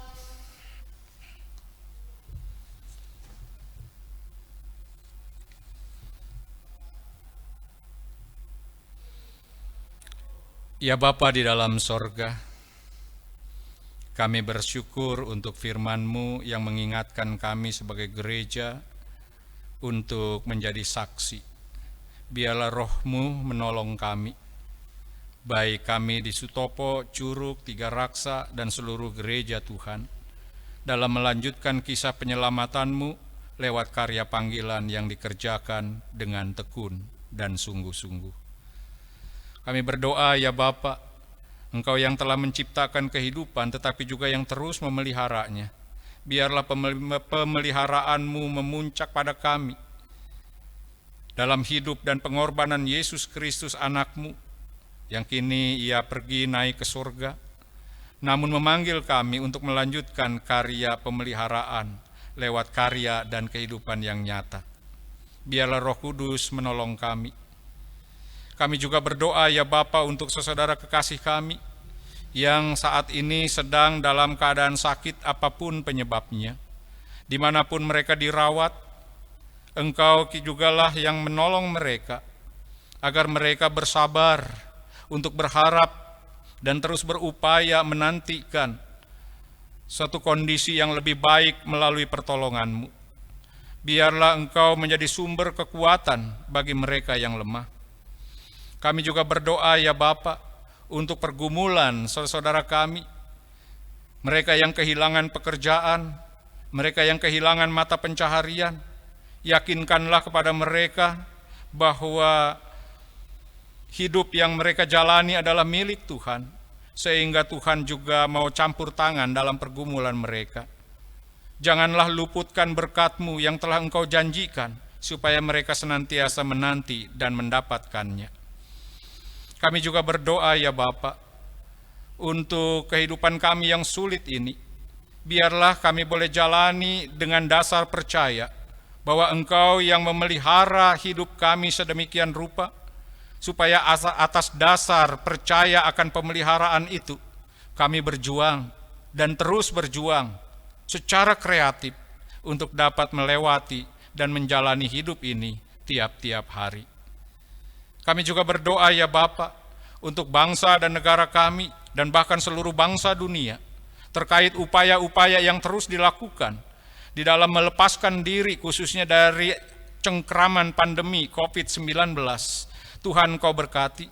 Ya Bapa di dalam sorga, kami bersyukur untuk firman-Mu yang mengingatkan kami sebagai gereja untuk menjadi saksi. Biarlah Roh-Mu menolong kami, baik kami di Sutopo, Curug, Tiga Raksa, dan seluruh gereja Tuhan, dalam melanjutkan kisah penyelamatan-Mu lewat karya panggilan yang dikerjakan dengan tekun dan sungguh-sungguh. Kami berdoa ya Bapa, Engkau yang telah menciptakan kehidupan tetapi juga yang terus memeliharanya. Biarlah pemeliharaanmu memuncak pada kami dalam hidup dan pengorbanan Yesus Kristus anakmu, yang kini ia pergi naik ke surga, namun memanggil kami untuk melanjutkan karya pemeliharaan lewat karya dan kehidupan yang nyata. Biarlah Roh Kudus menolong kami. Kami juga berdoa ya Bapa untuk saudara kekasih kami yang saat ini sedang dalam keadaan sakit apapun penyebabnya. Dimanapun mereka dirawat, Engkau jugalah yang menolong mereka, agar mereka bersabar untuk berharap dan terus berupaya menantikan suatu kondisi yang lebih baik melalui pertolongan-Mu. Biarlah Engkau menjadi sumber kekuatan bagi mereka yang lemah. Kami juga berdoa ya Bapa untuk pergumulan saudara kami, mereka yang kehilangan pekerjaan, mereka yang kehilangan mata pencaharian. Yakinkanlah kepada mereka bahwa hidup yang mereka jalani adalah milik Tuhan, sehingga Tuhan juga mau campur tangan dalam pergumulan mereka. Janganlah luputkan berkat-Mu yang telah Engkau janjikan, supaya mereka senantiasa menanti dan mendapatkannya. Kami juga berdoa ya Bapa, untuk kehidupan kami yang sulit ini, biarlah kami boleh jalani dengan dasar percaya bahwa Engkau yang memelihara hidup kami sedemikian rupa, supaya atas dasar percaya akan pemeliharaan itu, kami berjuang dan terus berjuang secara kreatif untuk dapat melewati dan menjalani hidup ini tiap-tiap hari. Kami juga berdoa ya Bapa, untuk bangsa dan negara kami dan bahkan seluruh bangsa dunia, terkait upaya-upaya yang terus dilakukan di dalam melepaskan diri khususnya dari cengkraman pandemi COVID-19. Tuhan Kau berkati,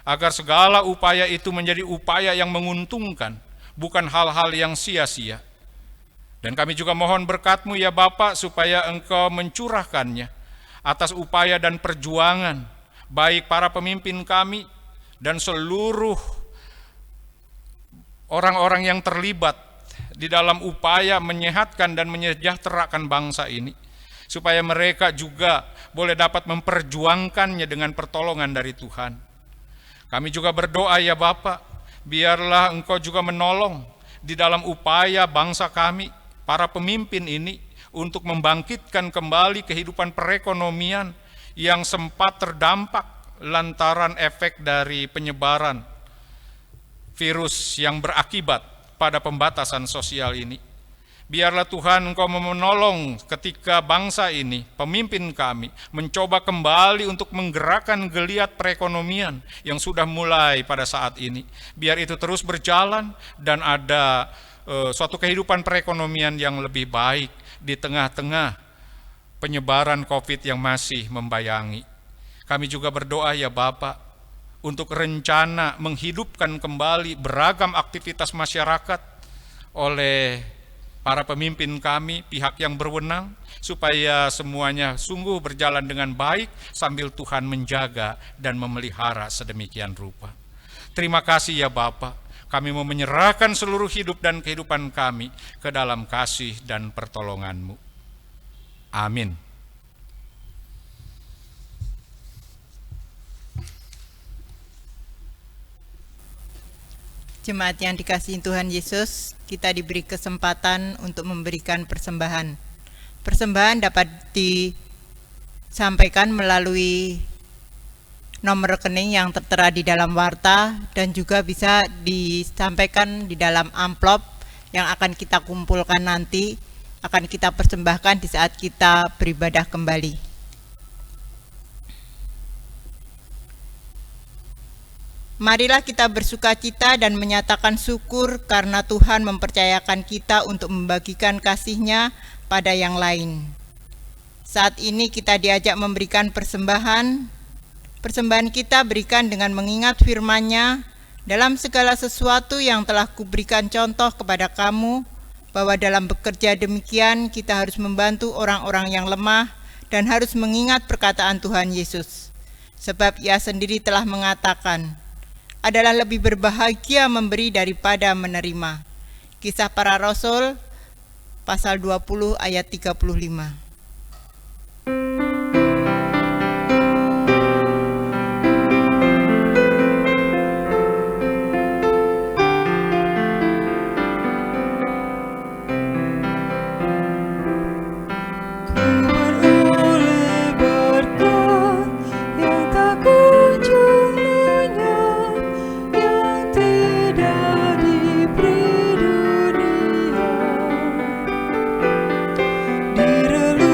agar segala upaya itu menjadi upaya yang menguntungkan, bukan hal-hal yang sia-sia. Dan kami juga mohon berkat-Mu ya Bapa, supaya Engkau mencurahkannya atas upaya dan perjuangan, baik para pemimpin kami dan seluruh orang-orang yang terlibat di dalam upaya menyehatkan dan menyejahterakan bangsa ini, supaya mereka juga boleh dapat memperjuangkannya dengan pertolongan dari Tuhan. Kami juga berdoa ya Bapa, biarlah Engkau juga menolong di dalam upaya bangsa kami, para pemimpin ini, untuk membangkitkan kembali kehidupan perekonomian yang sempat terdampak lantaran efek dari penyebaran virus yang berakibat pada pembatasan sosial ini. Biarlah Tuhan Engkau menolong ketika bangsa ini, pemimpin kami, mencoba kembali untuk menggerakkan geliat perekonomian yang sudah mulai pada saat ini. Biar itu terus berjalan dan ada suatu kehidupan perekonomian yang lebih baik di tengah-tengah penyebaran COVID yang masih membayangi. Kami juga berdoa ya Bapa, untuk rencana menghidupkan kembali beragam aktivitas masyarakat oleh para pemimpin kami, pihak yang berwenang, supaya semuanya sungguh berjalan dengan baik sambil Tuhan menjaga dan memelihara sedemikian rupa. Terima kasih ya Bapa, kami mau menyerahkan seluruh hidup dan kehidupan kami ke dalam kasih dan pertolongan-Mu. Amin. Jemaat yang dikasihi Tuhan Yesus, kita diberi kesempatan untuk memberikan persembahan. Persembahan dapat disampaikan melalui nomor rekening yang tertera di dalam warta dan juga bisa disampaikan di dalam amplop yang akan kita kumpulkan nanti, akan kita persembahkan di saat kita beribadah kembali. Marilah kita bersukacita dan menyatakan syukur karena Tuhan mempercayakan kita untuk membagikan kasih-Nya pada yang lain. Saat ini kita diajak memberikan persembahan. Persembahan kita berikan dengan mengingat firman-Nya, dalam segala sesuatu yang telah kuberikan contoh kepada kamu, bahwa dalam bekerja demikian kita harus membantu orang-orang yang lemah dan harus mengingat perkataan Tuhan Yesus. Sebab Ia sendiri telah mengatakan, adalah lebih berbahagia memberi daripada menerima. Kisah Para Rasul pasal 20 ayat 35. Direlui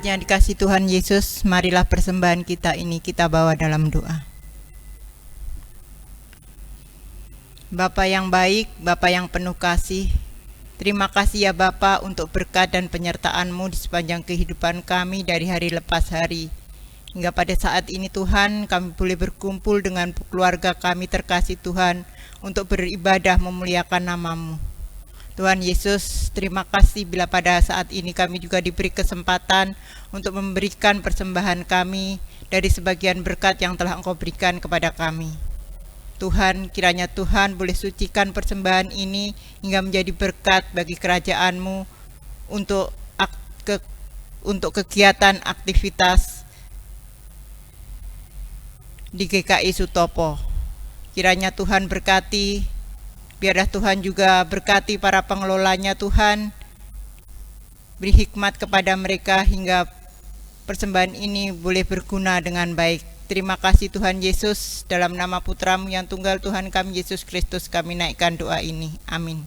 Jemaat yang dikasihi Tuhan Yesus, marilah persembahan kita ini kita bawa dalam doa. Bapa yang baik, Bapa yang penuh kasih, terima kasih ya Bapa untuk berkat dan penyertaan-Mu di sepanjang kehidupan kami dari hari lepas hari. Hingga pada saat ini Tuhan, kami boleh berkumpul dengan keluarga kami terkasih Tuhan untuk beribadah memuliakan nama-Mu. Tuhan Yesus, terima kasih bila pada saat ini kami juga diberi kesempatan untuk memberikan persembahan kami dari sebagian berkat yang telah Engkau berikan kepada kami. Tuhan, kiranya Tuhan boleh sucikan persembahan ini hingga menjadi berkat bagi kerajaan-Mu untuk kegiatan aktivitas di GKI Sutopo. Kiranya Tuhan berkati, biarlah Tuhan juga berkati para pengelolanya Tuhan, beri hikmat kepada mereka hingga persembahan ini boleh berguna dengan baik. Terima kasih Tuhan Yesus, dalam nama Putra-Mu yang tunggal Tuhan kami Yesus Kristus kami naikkan doa ini. Amin.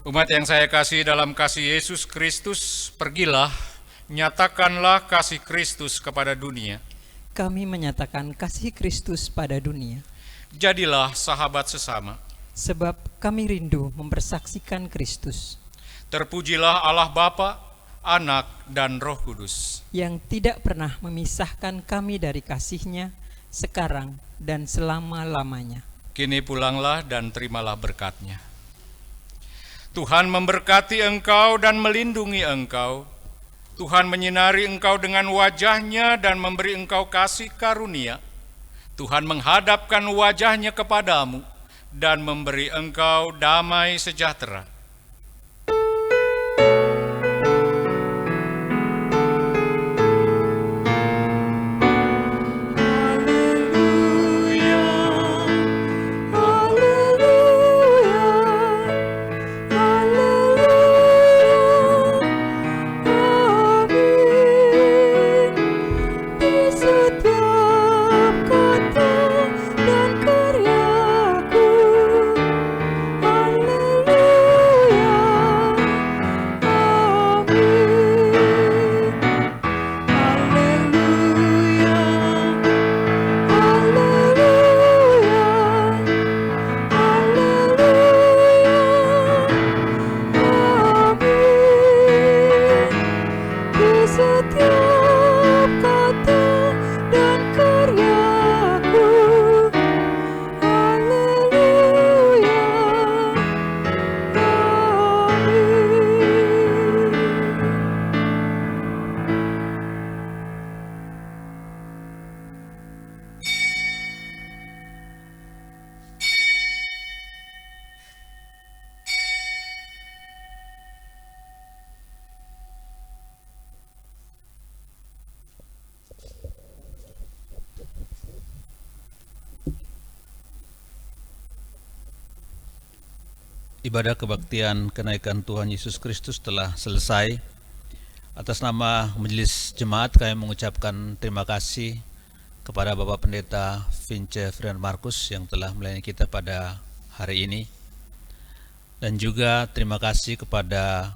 Umat yang saya kasih dalam kasih Yesus Kristus, pergilah, nyatakanlah kasih Kristus kepada dunia. Kami menyatakan kasih Kristus pada dunia. Jadilah sahabat sesama. Sebab kami rindu mempersaksikan Kristus. Terpujilah Allah Bapa, Anak, dan Roh Kudus. Yang tidak pernah memisahkan kami dari kasih-Nya, sekarang dan selama-lamanya. Kini pulanglah dan terimalah berkat-Nya. Tuhan memberkati engkau dan melindungi engkau. Tuhan menyinari engkau dengan wajah-Nya dan memberi engkau kasih karunia. Tuhan menghadapkan wajah-Nya kepadamu dan memberi engkau damai sejahtera. Haleluya. Ibadah kebaktian kenaikan Tuhan Yesus Kristus telah selesai. Atas nama Majelis Jemaat kami mengucapkan terima kasih kepada Bapak Pendeta Vince Frian Markus yang telah melayani kita pada hari ini. Dan juga terima kasih kepada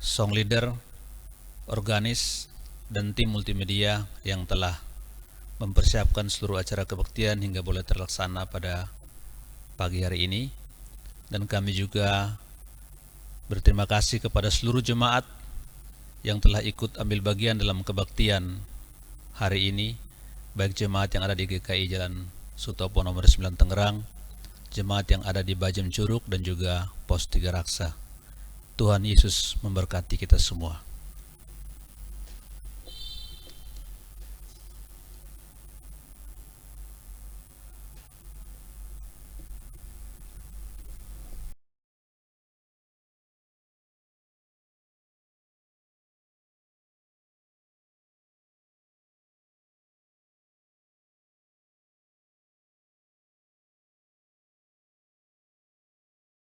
song leader, organis, dan tim multimedia yang telah mempersiapkan seluruh acara kebaktian hingga boleh terlaksana pada pagi hari ini. Dan kami juga berterima kasih kepada seluruh jemaat yang telah ikut ambil bagian dalam kebaktian hari ini, baik jemaat yang ada di GKI Jalan Sutopo nomor 9 Tangerang, jemaat yang ada di Bajem Curug, dan juga Pos 3 Raksa. Tuhan Yesus memberkati kita semua.